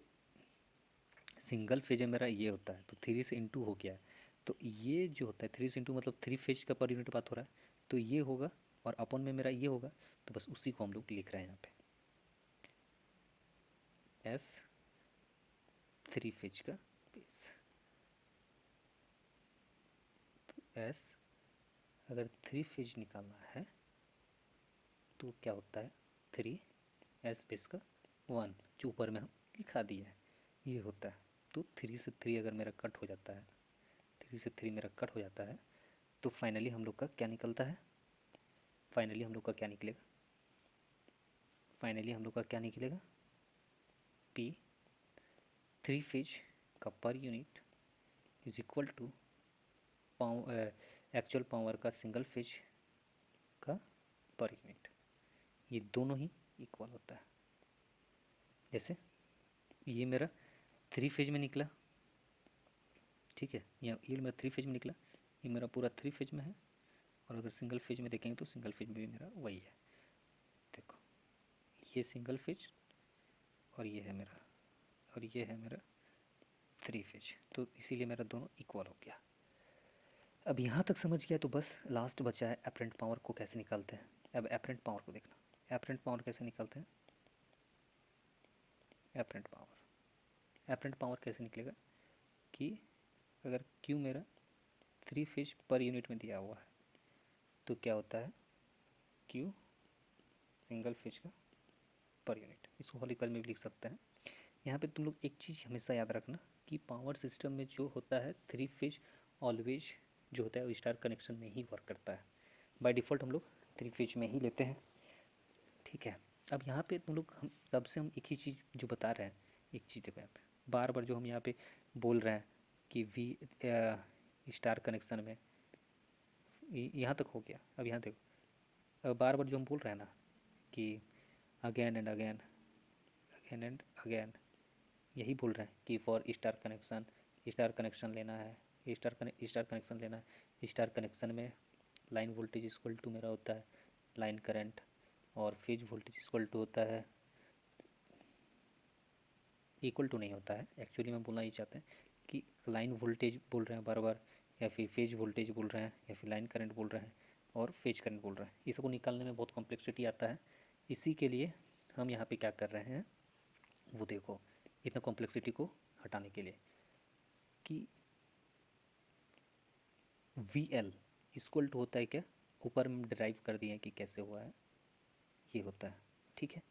सिंगल फेज में मेरा ये होता है तो थ्री से इंटू हो गया है, तो ये जो होता है थ्री से इंटू मतलब थ्री फेज का पर यूनिट बात हो रहा है, तो ये होगा और अपॉन में मेरा ये होगा, तो बस उसी को हम लोग लिख रहे हैं यहाँ पे एस थ्री फेज का बेस। तो एस अगर थ्री फेज निकालना है तो क्या होता है थ्री एस बेस का वन, जो ऊपर में हम लिखा दिया है ये होता है। तो थ्री से थ्री अगर मेरा कट हो जाता है, थ्री से थ्री मेरा कट हो जाता है, तो फाइनली हम लोग का क्या निकलता है, फाइनली हम लोग का क्या निकलेगा, फाइनली हम लोग का क्या निकलेगा पी थ्री फेज का per unit is equal to power actual power का सिंगल फेज का पर यूनिट, ये दोनों ही इक्वल होता है। जैसे ये मेरा थ्री फेज में निकला, ठीक है, ये मेरा थ्री फेज में निकला, ये मेरा पूरा थ्री फेज में है, और अगर सिंगल फेज में देखेंगे तो सिंगल फेज में भी मेरा वही है। देखो ये सिंगल फेज और ये है मेरा, और ये है मेरा थ्री फेज, तो इसीलिए मेरा दोनों इक्वल हो गया। अब यहाँ तक समझ गया तो बस लास्ट बचा है एपरेंट पावर को कैसे निकालते हैं। अब एपरेंट पावर को देखना, एपरेंट पावर कैसे निकालते हैं, एपरेंट पावर, एपरेंट पावर कैसे निकलेगा कि अगर Q मेरा थ्री फेज पर यूनिट में दिया हुआ है तो क्या होता है Q सिंगल फेज का पर यूनिट, इसको हॉलिकल में भी लिख सकते हैं। यहाँ पे तुम लोग एक चीज़ हमेशा याद रखना कि पावर सिस्टम में जो होता है थ्री फेज ऑलवेज जो होता है वो स्टार कनेक्शन में ही वर्क करता है, बाय डिफ़ॉल्ट हम लोग थ्री फेज में ही लेते हैं। ठीक है, अब यहाँ पे तुम लोग हम तब से हम एक ही चीज़ जो बता रहे हैं, एक चीज़ देखो यहाँ पे बार बार जो हम यहाँ पे बोल रहे हैं कि वी स्टार कनेक्शन में, यहाँ तक हो गया। अब यहाँ देखो अब बार बार जो हम बोल रहे हैं ना कि again and again, again and again, यही बोल रहे हैं कि for star connection, star connection लेना है, स्टार कनेक्शन लेना है, स्टार कनेक्शन में लाइन वोल्टेज इक्वल टू मेरा होता है लाइन करंट, और फेज वोल्टेज इक्वल टू होता है, इक्वल टू नहीं होता है एक्चुअली, मैं बोलना ये चाहते हैं कि लाइन वोल्टेज बोल रहे हैं बार बार, या फिर फेज वोल्टेज बोल रहे हैं, या फिर लाइन करंट बोल रहे हैं, और फेज करंट बोल रहे हैं। इसको निकालने में बहुत कॉम्प्लेक्सिटी आता है। इसी के लिए हम यहाँ पे क्या कर रहे हैं, वो देखो, इतना कॉम्प्लेक्सिटी को हटाने के लिए कि वी एल इक्वल टू होता है क्या, ऊपर में डिराइव कर दिए हैं कि कैसे हुआ है, ये होता है, ठीक है।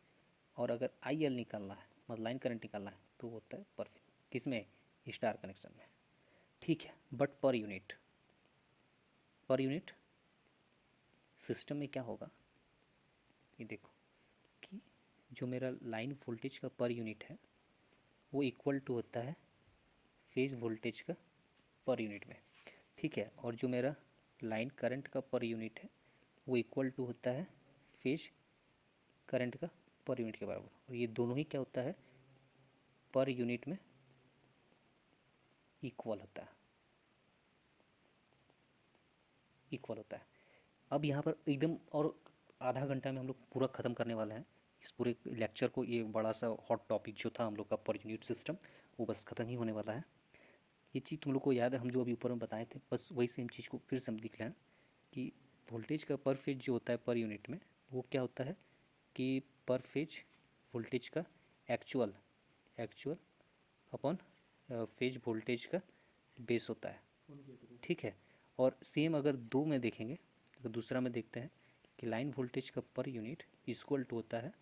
और अगर आई एल निकालना है, मतलब लाइन करंट निकालना है, तो होता है परफेक्ट, किसमें, स्टार कनेक्शन में, ठीक है। बट पर यूनिट सिस्टम में क्या होगा, ये देखो कि जो मेरा लाइन वोल्टेज का पर यूनिट है वो इक्वल टू होता है फेज वोल्टेज का पर यूनिट में, ठीक है। और जो मेरा लाइन करंट का पर यूनिट है वो इक्वल टू होता है फेज करंट का पर यूनिट के बराबर, और ये दोनों ही क्या होता है, पर यूनिट में इक्वल होता है। अब यहाँ पर एकदम और आधा घंटा में हम लोग पूरा ख़त्म करने वाले हैं इस पूरे लेक्चर को। ये बड़ा सा हॉट टॉपिक जो था हम लोग का पर यूनिट सिस्टम, वो बस ख़त्म ही होने वाला है। ये चीज़ तुम लोग को याद है, हम जो अभी ऊपर में बताए थे, बस वही सेम चीज़ को फिर से हम दिख लें कि वोल्टेज का पर फेज जो होता है पर यूनिट में, वो क्या होता है कि पर फेज वोल्टेज का एक्चुअल अपॉन फेज वोल्टेज का बेस होता है, ठीक है। और सेम अगर दो में देखेंगे, तो दूसरा में देखते हैं कि लाइन वोल्टेज का पर यूनिट इक्वल टू होता है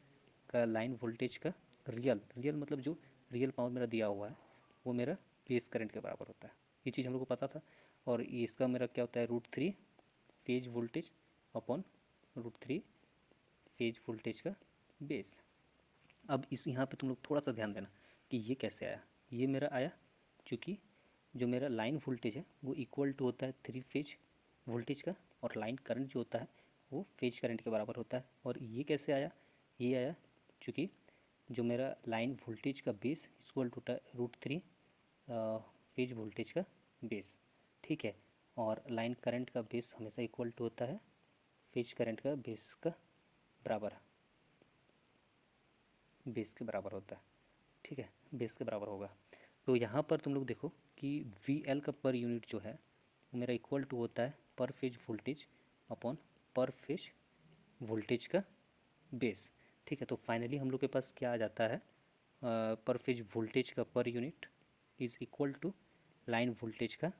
का लाइन वोल्टेज का रियल मतलब जो रियल पावर मेरा दिया हुआ है वो मेरा बेस करंट के बराबर होता है। ये चीज़ हम लोग को पता था। और इसका मेरा क्या होता है, √3 phase voltage upon √3 phase voltage का बेस। अब इस यहाँ पे तुम लोग थोड़ा सा ध्यान देना कि ये कैसे आया। ये मेरा आया क्योंकि जो मेरा लाइन वोल्टेज है वो इक्वल टू होता है 3 फेज वोल्टेज का, और लाइन करंट जो होता है वो फेज करंट के बराबर होता है। और ये कैसे आया, ये आया क्योंकि जो मेरा लाइन वोल्टेज का base equal to √3 phase voltage का बेस, ठीक है। और लाइन करंट का बेस हमेशा इक्वल टू होता है फेज करंट का बेस का बराबर, बेस के बराबर होता है, ठीक है, बेस के बराबर होगा। तो यहाँ पर तुम लोग देखो कि वी एल का पर यूनिट जो है वो मेरा इक्वल टू होता है पर फेज वोल्टेज अपॉन पर फेज वोल्टेज का बेस, ठीक है। तो फाइनली हम लोग के पास क्या आ जाता है, पर फेज वोल्टेज का per unit is equal to line voltage का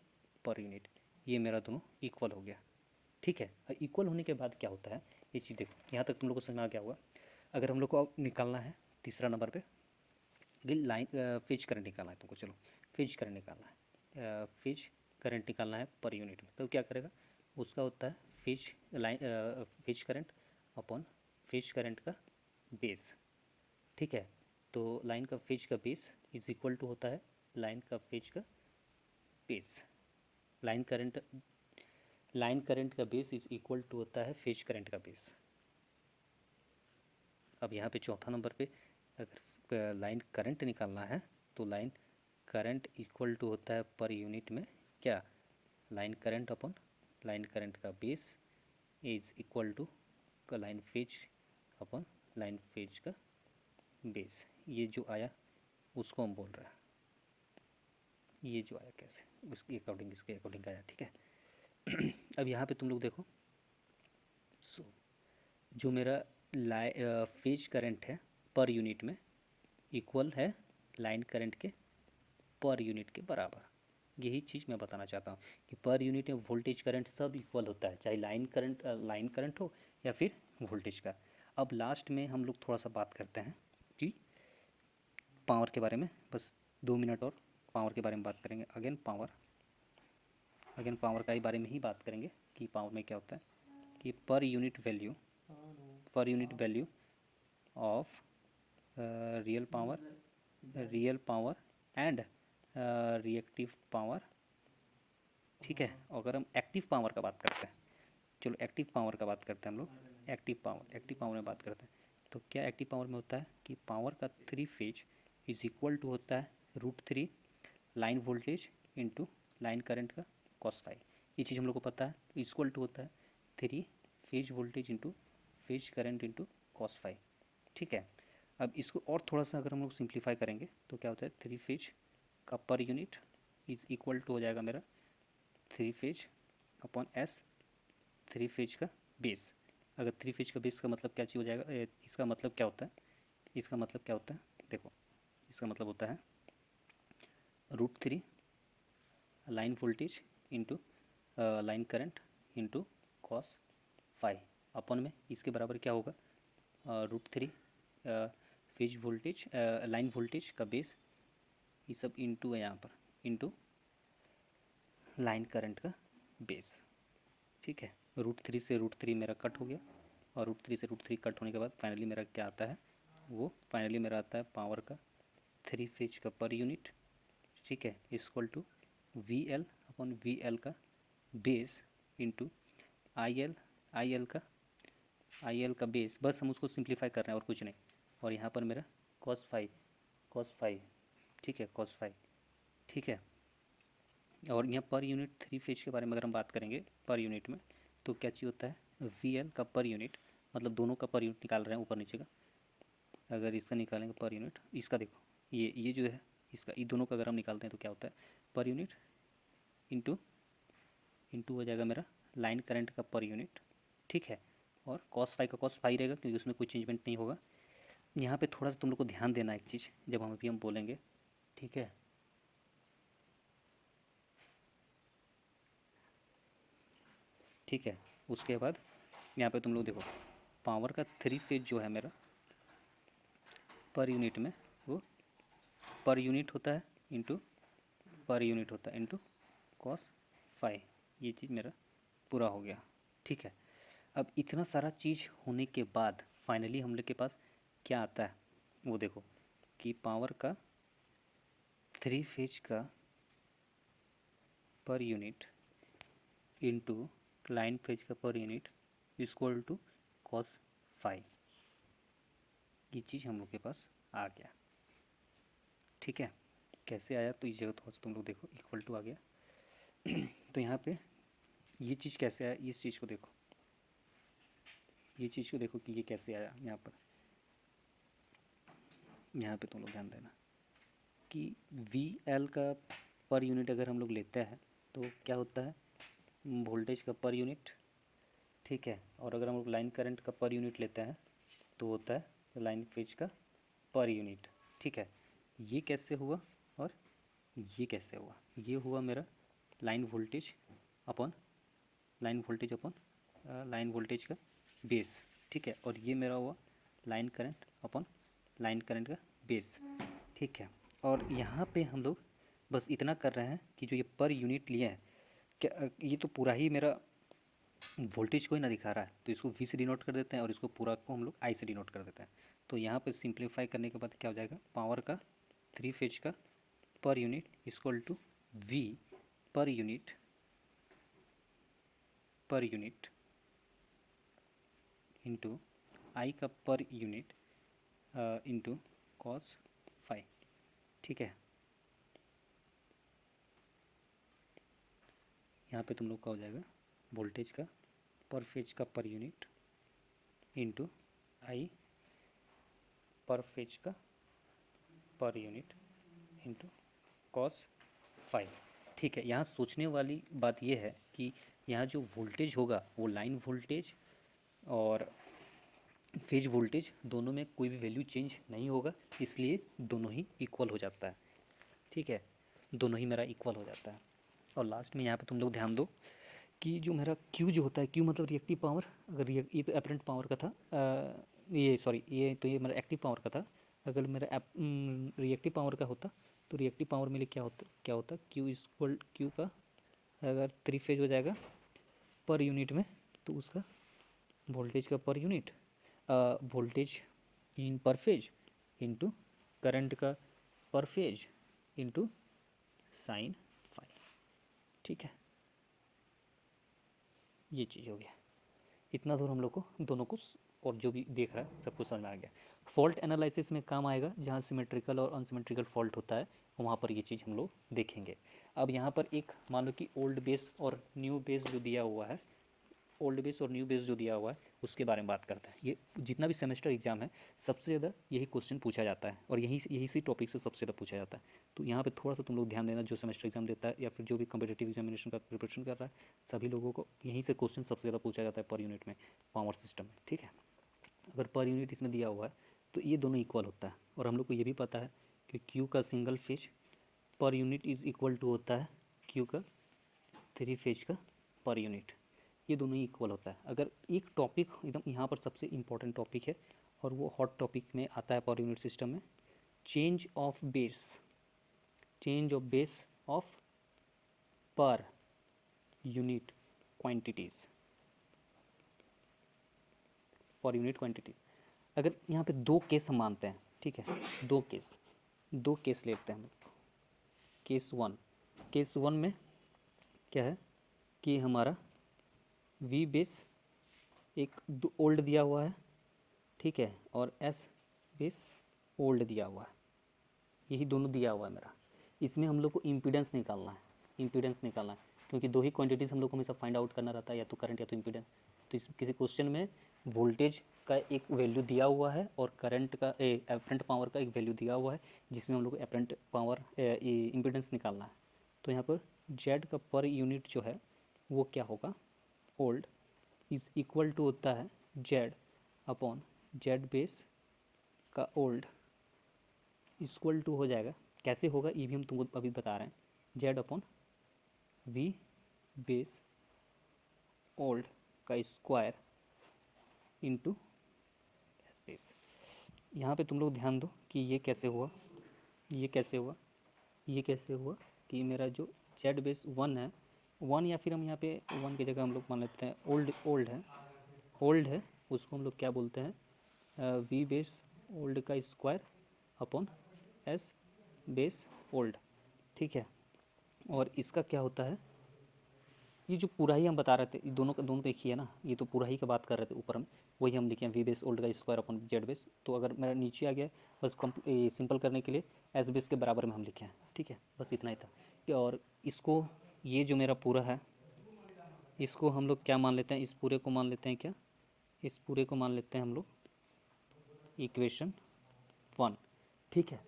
पर यूनिट। ये मेरा दोनों इक्वल हो गया, ठीक है। इक्वल होने के बाद क्या होता है, ये चीज़ देखो, यहाँ तक तुम लोग को समझ में आ गया होगा। अगर हम लोग को अब निकालना है तीसरा नंबर पे, लाइन फेज करंट निकालना है तुमको, चलो फेज करंट निकालना है, फेज करंट निकालना है पर यूनिट में, तो क्या करेगा, उसका होता है phase line phase current upon phase current का बेस, ठीक है। तो लाइन का फेज का बेस इज इक्वल टू होता है लाइन का फेज का बेस, लाइन करंट का बेस इज इक्वल टू होता है फेज करंट का बेस। अब यहाँ पे चौथा नंबर पे अगर लाइन करंट निकालना है तो लाइन करंट इक्वल टू होता है पर यूनिट में क्या, line current upon line current का base is equal to line phase upon line phase का बेस। ये जो आया उसको हम बोल रहे हैं, ये जो आया कैसे, उसके अकॉर्डिंग इसके अकॉर्डिंग आया, ठीक है। अब यहाँ पे तुम लोग देखो, जो मेरा फेज करंट है पर यूनिट में इक्वल है लाइन करंट के पर यूनिट के बराबर। यही चीज़ मैं बताना चाहता हूँ कि पर यूनिट में वोल्टेज करंट सब इक्वल होता है, चाहे लाइन करंट हो या फिर वोल्टेज का। अब लास्ट में हम लोग थोड़ा सा बात करते हैं कि पावर के बारे में, बस 2 मिनट और पावर के बारे में बात करेंगे। अगेन पावर का ही बारे में ही बात करेंगे कि पावर में क्या होता है कि per unit value of real power and reactive power, ठीक है। अगर हम एक्टिव पावर का बात करते हैं, चलो एक्टिव पावर का बात करते हैं हम लोग, एक्टिव पावर में बात करते हैं, तो क्या एक्टिव पावर में होता है कि पावर का 3 फेज इज इक्वल टू होता है √3 line voltage into line current का cos 5। ये चीज़ हम लोग को पता है, इक्वल टू होता है 3 phase voltage into phase current into cos phi. ठीक है, अब इसको और थोड़ा सा अगर हम लोग सिंप्लीफाई करेंगे तो क्या होता है, 3 फेज का per unit is equal to हो जाएगा मेरा 3 फेज अपॉन एस 3 फेज का बेस। अगर 3 फेज का बेस का मतलब क्या चीज़ हो जाएगा, इसका मतलब क्या होता है, इसका मतलब क्या होता है, देखो इसका मतलब होता है √3 line voltage into line current into cos phi upon में इसके बराबर क्या होगा, √3 फेज वोल्टेज लाइन वोल्टेज का बेस, ये सब इंटू है यहाँ पर, इंटू लाइन करंट का बेस। ठीक है, √3 से √3 मेरा कट हो गया, और √3 से √3 कट होने के बाद फाइनली मेरा क्या आता है, वो फाइनली मेरा आता है पावर का 3 फेज का पर यूनिट। ठीक है, equal to VL upon VL का बेस इंटू आई एल का बेस, बस हम उसको सिंप्लीफाई कर रहे हैं और कुछ नहीं। और यहाँ पर मेरा कॉस फाई, ठीक है, कॉस फाई। ठीक है, और यहाँ पर यूनिट 3 फेज के बारे में अगर हम बात करेंगे पर यूनिट में, तो क्या चीज़ होता है, VL का पर यूनिट, मतलब दोनों का पर यूनिट निकाल रहे हैं ऊपर नीचे का। अगर इसका निकालेंगे पर यूनिट, इसका देखो ये जो है इसका, ये दोनों का अगर हम निकालते हैं तो क्या होता है, पर यूनिट इंटू हो जाएगा मेरा लाइन करंट का पर यूनिट। ठीक है, और कॉस फाई का कॉस फाई रहेगा क्योंकि उसमें कोई चेंजमेंट नहीं होगा। यहाँ पे थोड़ा सा तुम लोग को ध्यान देना एक चीज़ जब हम बोलेंगे। ठीक है, ठीक है, उसके बाद यहाँ पे तुम लोग देखो पावर का 3 फेज जो है मेरा पर यूनिट में, वो पर यूनिट होता है इंटू पर यूनिट होता है इंटू कॉस फाई। ये चीज़ मेरा पूरा हो गया। ठीक है, अब इतना सारा चीज़ होने के बाद फाइनली हम लोग के पास क्या आता है, वो देखो कि पावर का 3 फेज का per unit into line phase का per unit equal to cos phi. ये चीज़ हम लोग के पास आ गया। ठीक है, कैसे आया, तो इस जगह थोड़ा सा तुम लोग देखो, इक्वल टू आ गया। तो यहाँ पे ये चीज़ कैसे आया, इस चीज़ को देखो, ये चीज़ को देखो कि ये कैसे आया। यहाँ पे तुम लोग ध्यान देना कि VL का पर यूनिट अगर हम लोग लेते हैं तो क्या होता है, वोल्टेज का पर यूनिट। ठीक है, और अगर हम लोग लाइन करंट का पर यूनिट लेते हैं तो होता है लाइन फेज का पर यूनिट। ठीक है, ये कैसे हुआ और ये कैसे हुआ, ये हुआ मेरा line voltage upon line voltage का बेस। ठीक है, और ये मेरा हुआ line current upon line current का बेस। ठीक है, और यहाँ पे हम लोग बस इतना कर रहे हैं कि जो ये पर यूनिट लिए हैं, क्या ये तो पूरा ही मेरा वोल्टेज को ही ना दिखा रहा है, तो इसको V से डिनोट कर देते हैं और इसको पूरा को हम लोग I से डिनोट कर देते हैं। तो यहाँ पे सिंप्लीफाई करने के बाद क्या हो जाएगा, पावर का 3 फेज का per unit equal to V per unit into I का per unit into cos phi. ठीक है, यहाँ पे तुम लोग का हो जाएगा वोल्टेज का पर फेज का पर यूनिट इंटू आई पर फेज का per unit into cos phi. ठीक है, यहाँ सोचने वाली बात यह है कि यहाँ जो वोल्टेज होगा वो लाइन वोल्टेज और फेज वोल्टेज दोनों में कोई भी वैल्यू चेंज नहीं होगा, इसलिए दोनों ही इक्वल हो जाता है। ठीक है, दोनों ही मेरा इक्वल हो जाता है। और लास्ट में यहाँ पे तुम लोग ध्यान दो कि जो मेरा Q जो होता है, Q मतलब रिएक्टिव पावर। अगर ये तो अपरेंट पावर का था, ये सॉरी ये तो ये मेरा एक्टिव पावर का था। अगर मेरा रिएक्टिव पावर का होता तो रिएक्टिव पावर में क्या होता Q का अगर 3 फेज हो जाएगा पर यूनिट में, तो उसका वोल्टेज का पर यूनिट वोल्टेज इन पर फेज इंटू करंट का per phase into sine phi. ठीक है, ये चीज़ हो गया। इतना दूर हम लोग को दोनों को और जो भी देख रहा है सब कुछ समझ में आ गया। फॉल्ट एनालिसिस में काम आएगा, जहाँ सिमेट्रिकल और अनसिमेट्रिकल फॉल्ट होता है वहाँ पर ये चीज़ हम लोग देखेंगे। अब यहाँ पर एक मान लो कि ओल्ड बेस और न्यू बेस जो दिया हुआ है, ओल्ड बेस और न्यू बेस जो दिया हुआ है उसके बारे में बात करता है। ये जितना भी सेमेस्टर एग्जाम है सबसे ज़्यादा यही क्वेश्चन पूछा जाता है और यही सी टॉपिक से सबसे ज़्यादा पूछा जाता है। तो यहाँ पे थोड़ा सा तुम लोग ध्यान देना, जो सेमेस्टर एग्जाम देता है या फिर जो भी कम्पिटेटिव एग्जामिनेशन का प्रिपरेशन कर रहा है, सभी लोगों को यहीं से क्वेश्चन सबसे ज़्यादा पूछा जाता है पर यूनिट में, पावर सिस्टम में। ठीक है, अगर पर यूनिट इसमें दिया हुआ है तो ये दोनों इक्वल होता है। और हम लोग को ये भी पता है कि क्यू का single phase per unit is equal to होता है क्यू का 3 फेज का पर यूनिट, ये दोनों ही इक्वल होता है। अगर एक टॉपिक एकदम यहाँ पर सबसे इम्पॉर्टेंट टॉपिक है और वो हॉट टॉपिक में आता है पर यूनिट सिस्टम में, change of base of per unit quantities, per unit quantities. अगर यहाँ पे दो केस हम मानते हैं, ठीक है, दो केस लेते हैं हम। केस वन में क्या है कि हमारा वी बेस एक ओल्ड दिया हुआ है, ठीक है, और एस बेस ओल्ड दिया हुआ है, यही दोनों दिया हुआ है मेरा। इसमें हम लोग को इम्पीडेंस निकालना है, क्योंकि दो ही क्वांटिटीज़ हम लोग को हमेशा फाइंड आउट करना रहता है, या तो करंट या तो इम्पीडेंस। तो इस किसी क्वेश्चन में वोल्टेज का एक वैल्यू दिया हुआ है और करंट का एपरेंट पावर का एक वैल्यू दिया हुआ है, जिसमें हम लोग को एपरेंट पावर इम्पीडेंस निकालना है। तो यहाँ पर जेड का पर यूनिट जो है वो क्या होगा, ओल्ड इज़ इक्वल टू होता है जेड अपॉन जेड बेस का ओल्ड, इक्वल टू हो जाएगा, कैसे होगा ये भी हम तुमको अभी बता रहे हैं, Z upon V base old का स्क्वायर इंटू एस बेस। यहाँ पे तुम लोग ध्यान दो कि ये कैसे हुआ कि मेरा जो जेड बेस 1 है, 1 या फिर हम यहाँ पे 1 की जगह हम लोग मान लेते हैं ओल्ड है, उसको हम लोग क्या बोलते हैं, वी बेस ओल्ड का square upon S base old, ठीक है। और इसका क्या होता है, ये जो पूरा ही हम बता रहे थे, दोनों तो एक ही है ना, ये तो पूरा ही का बात कर रहे थे ऊपर में, वही हम लिखे हैं वी बेस ओल्ड का स्क्वायर अपॉन जेड बेस। तो अगर मेरा नीचे आ गया, बस सिंपल करने के लिए एस बेस के बराबर में हम लिखे हैं, ठीक है, बस इतना ही था। और इसको, ये जो मेरा पूरा है, इसको हम लोग क्या मान लेते हैं, इस पूरे को मान लेते हैं क्या, इस पूरे को मान लेते हैं हम लोग इक्वेशन 1, ठीक है।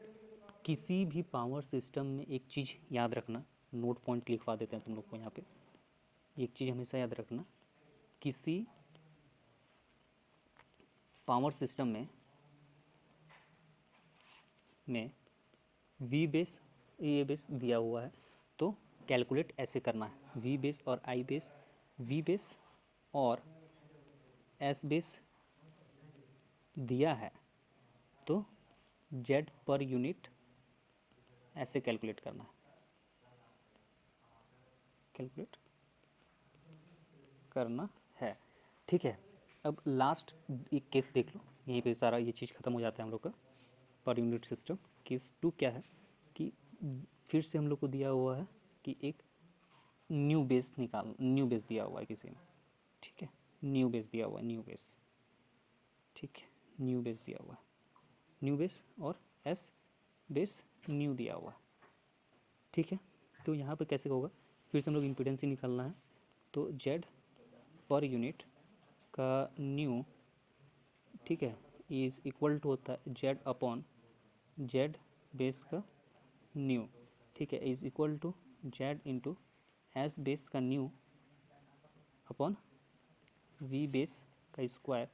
किसी भी पावर सिस्टम में एक चीज़ याद रखना, नोट पॉइंट लिखवा देते हैं तुम लोग को यहाँ पे, एक चीज़ हमेशा याद रखना, किसी पावर सिस्टम में वी बेस ए बेस दिया हुआ है तो कैलकुलेट ऐसे करना है, वी बेस और आई बेस, वी बेस और एस बेस दिया है तो जेड पर यूनिट ऐसे कैलकुलेट करना है, ठीक है। अब लास्ट एक केस देख लो, यहीं पे सारा ये चीज़ ख़त्म हो जाता है हम लोग का पर यूनिट सिस्टम। केस 2 क्या है कि फिर से हम लोग को दिया हुआ है कि एक न्यू बेस दिया हुआ है किसी में, ठीक है, न्यू बेस दिया हुआ है, ठीक है, न्यू बेस दिया हुआ है, न्यू बेस और एस बेस न्यू दिया हुआ है, ठीक है। तो यहाँ पे कैसे होगा, फिर से हम लोग इम्पीडेंस ही निकालना है, तो जेड पर यूनिट का न्यू, ठीक है, इज़ इक्वल टू होता है जेड अपॉन जेड बेस का न्यू, ठीक है, is equal to Z into S base का न्यू अपॉन वी बेस का स्क्वायर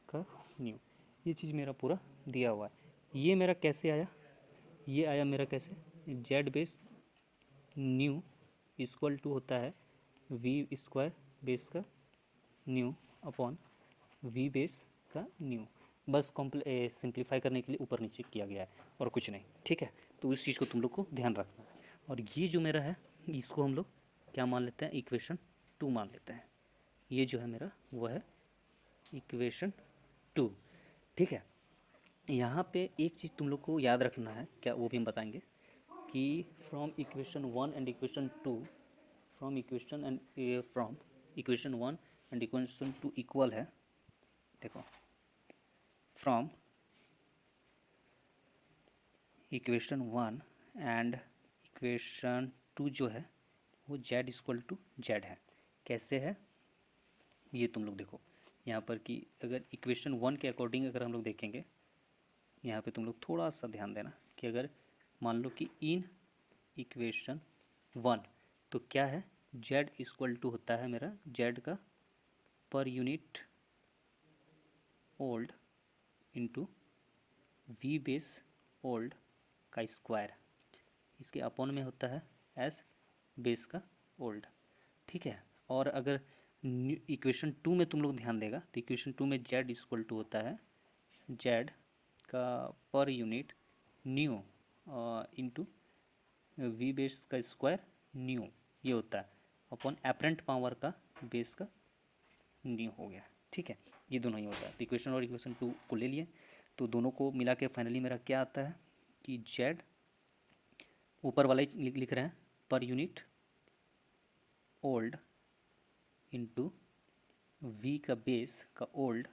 का न्यू। ये चीज़ मेरा पूरा दिया हुआ है। ये मेरा कैसे आया, ये आया मेरा कैसे, Z base new equal to होता है वी स्क्वायर बेस का न्यू अपॉन वी बेस का न्यू, बस सिंप्लीफाई करने के लिए ऊपर नीचे किया गया है और कुछ नहीं, ठीक है। तो उस चीज़ को तुम लोग को ध्यान रखना है। और ये जो मेरा है इसको हम लोग क्या मान लेते हैं, इक्वेशन 2 मान लेते हैं। ये जो है मेरा वो है इक्वेशन 2, ठीक है। यहाँ पे एक चीज़ तुम लोग को याद रखना है, क्या वो भी हम बताएंगे कि from equation 1 and equation 2 from equation 1 and equation 2 equal है। देखो, फ्रॉम इक्वेशन 1 एंड इक्वेशन 2 जो है वो जेड इक्वल टू जेड है। कैसे है, ये तुम लोग देखो यहाँ पर कि अगर इक्वेशन 1 के अकॉर्डिंग अगर हम लोग देखेंगे, यहाँ पे तुम लोग थोड़ा सा ध्यान देना कि अगर मान लो कि इन इक्वेशन 1 तो क्या है, z इक्वल टू होता है मेरा z का per unit old into V base old का स्क्वायर, इसके अपॉन में होता है एस बेस का ओल्ड। ठीक है, और अगर इक्वेशन 2 में तुम लोग ध्यान देगा तो इक्वेशन 2 में z इक्वल टू होता है z का per unit new into V base का स्क्वायर न्यू, ये होता है अपॉन एपरेंट पावर का बेस का न्यू हो गया। ठीक है, ये दोनों ही होता है। तो इक्वेशन और इक्वेशन 2 को ले लिए, तो दोनों को मिला के फाइनली मेरा क्या आता है कि z ऊपर वाला ही लिख रहे हैं per unit old into V का बेस का old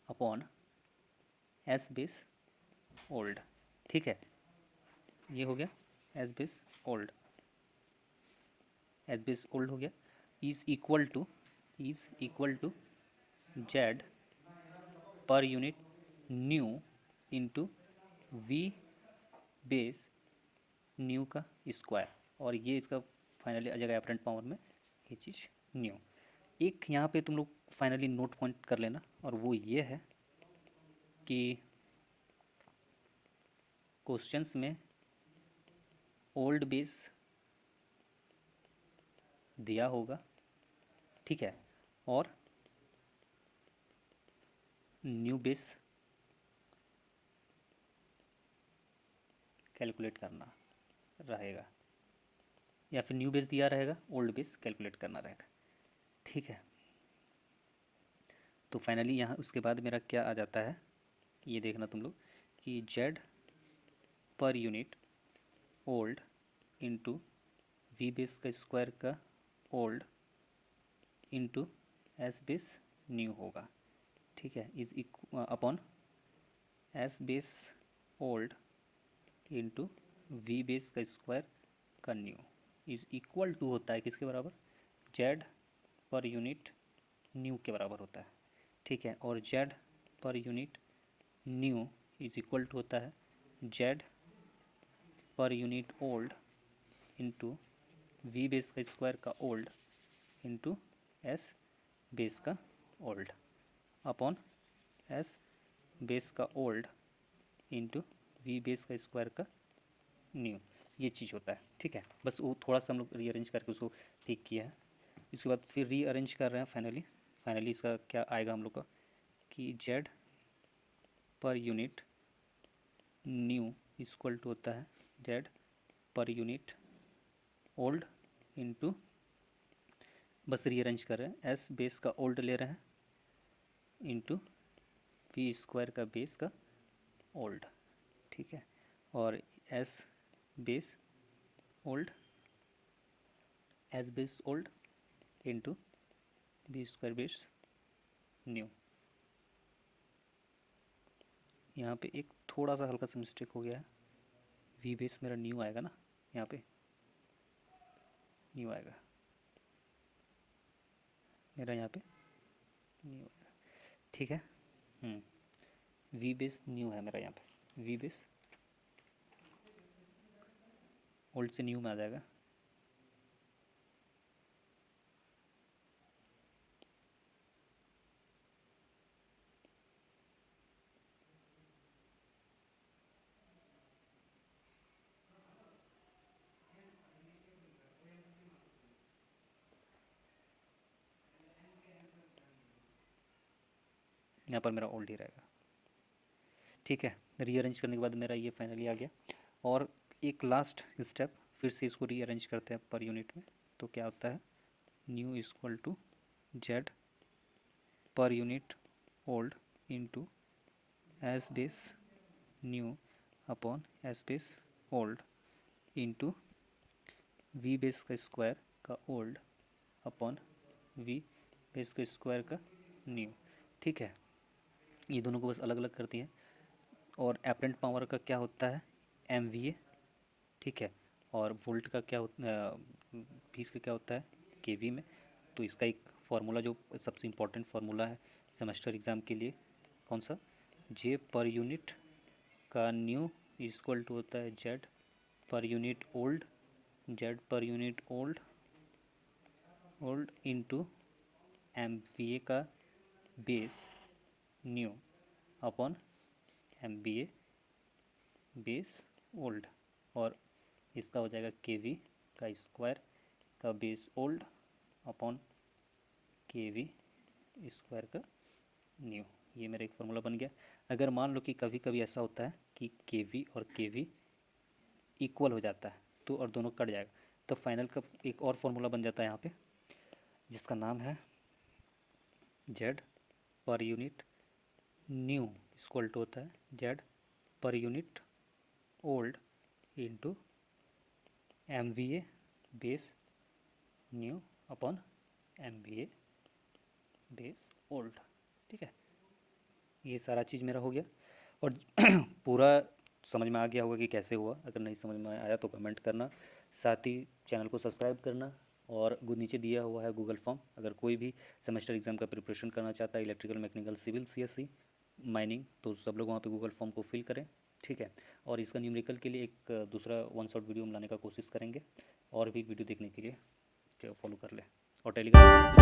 upon S base old. ठीक है, ये हो गया S base old, S base old हो गया, is equal to Z per unit new into V base new का स्क्वायर, और ये इसका फाइनली आ जाएगा एपरेंट पावर में ये चीज़ न्यू। एक यहाँ पे तुम लोग फाइनली नोट पॉइंट कर लेना, और वो ये है कि क्वेश्चंस में ओल्ड बेस दिया होगा, ठीक है, और न्यू बेस कैलकुलेट करना रहेगा, या फिर न्यू बेस दिया रहेगा, ओल्ड बेस कैलकुलेट करना रहेगा। ठीक है, तो फाइनली यहाँ उसके बाद मेरा क्या आ जाता है, ये देखना तुम लोग कि Z per unit old into V base का स्क्वायर का old into S base new होगा। ठीक है, is upon S base old into V base का स्क्वायर का न्यू इज इक्वल टू होता है किसके बराबर, जेड पर यूनिट न्यू के बराबर होता है। ठीक है, और Z per unit new is equal to होता है Z per unit old into V base का स्क्वायर का ओल्ड इंटू एस बेस का ओल्ड अपॉन एस बेस का ओल्ड इंटू वी बेस का स्क्वायर का न्यू, ये चीज़ होता है। ठीक है, बस वो थोड़ा सा हम लोग रीअरेंज करके उसको ठीक किया है। इसके बाद फिर रीअरेंज कर रहे हैं फाइनली इसका क्या आएगा हम लोग का कि Z per unit new equal to होता है Z per unit old into, बस रीअरेंज कर रहे हैं, एस बेस का ओल्ड ले रहे हैं इंटू वी स्क्वायर का बेस का ओल्ड। ठीक है, और S base old into V square base new. यहाँ पे एक थोड़ा सा हल्का सा मिस्टेक हो गया है, वी बेस मेरा न्यू आएगा ना, यहाँ पे न्यू आएगा मेरा, यहाँ पे न्यू आएगा। ठीक है, वी बेस न्यू है मेरा, यहाँ पे वी बेस ओल्ड से न्यू में आ जाएगा। यहाँ पर मेरा ओल्ड ही रहेगा। ठीक है, रीअरेंज करने के बाद मेरा ये फाइनली आ गया, और एक लास्ट स्टेप फिर से इसको रीअरेंज करते हैं पर यूनिट में, तो क्या होता है new equal to Z per unit old into S base new upon S base old into V base का स्क्वायर का ओल्ड अपॉन वी बेस का स्क्वायर का न्यू। ठीक है, ये दोनों को बस अलग अलग करती हैं, और एपरेंट पावर का क्या होता है MVA। ठीक है, और वोल्ट का क्या होता है, पीस का क्या होता है KV में, तो इसका एक फार्मूला जो सबसे इम्पोर्टेंट फार्मूला है सेमेस्टर एग्ज़ाम के लिए, कौन सा, जे पर यूनिट का न्यू इक्वल टू होता है Z per unit old, Z per unit old into MVA का base new upon MVA base old, और इसका हो जाएगा KV का स्क्वायर का base old upon KV square का न्यू। ये मेरा एक फार्मूला बन गया। अगर मान लो कि कभी कभी ऐसा होता है कि KV और KV इक्वल हो जाता है तो और दोनों कट जाएगा, तो फाइनल का एक और फार्मूला बन जाता है यहाँ पे, जिसका नाम है Z per unit new equal to होता है Z per unit old into MVA base new upon MVA base old. ठीक है, ये सारा चीज़ मेरा हो गया और पूरा समझ में आ गया होगा कि कैसे हुआ। अगर नहीं समझ में आया तो कमेंट करना, साथ ही चैनल को सब्सक्राइब करना, और नीचे दिया हुआ है गूगल फॉर्म, अगर कोई भी सेमेस्टर एग्ज़ाम का प्रिपरेशन करना चाहता है, electrical, mechanical, civil, CSE, mining, तो सब लोग वहाँ पे गूगल फॉर्म को फिल करें। ठीक है, और इसका न्यूमेरिकल के लिए एक दूसरा वन शॉट वीडियो हम लाने का कोशिश करेंगे, और भी वीडियो देखने के लिए फॉलो कर लें और टेलीग्राम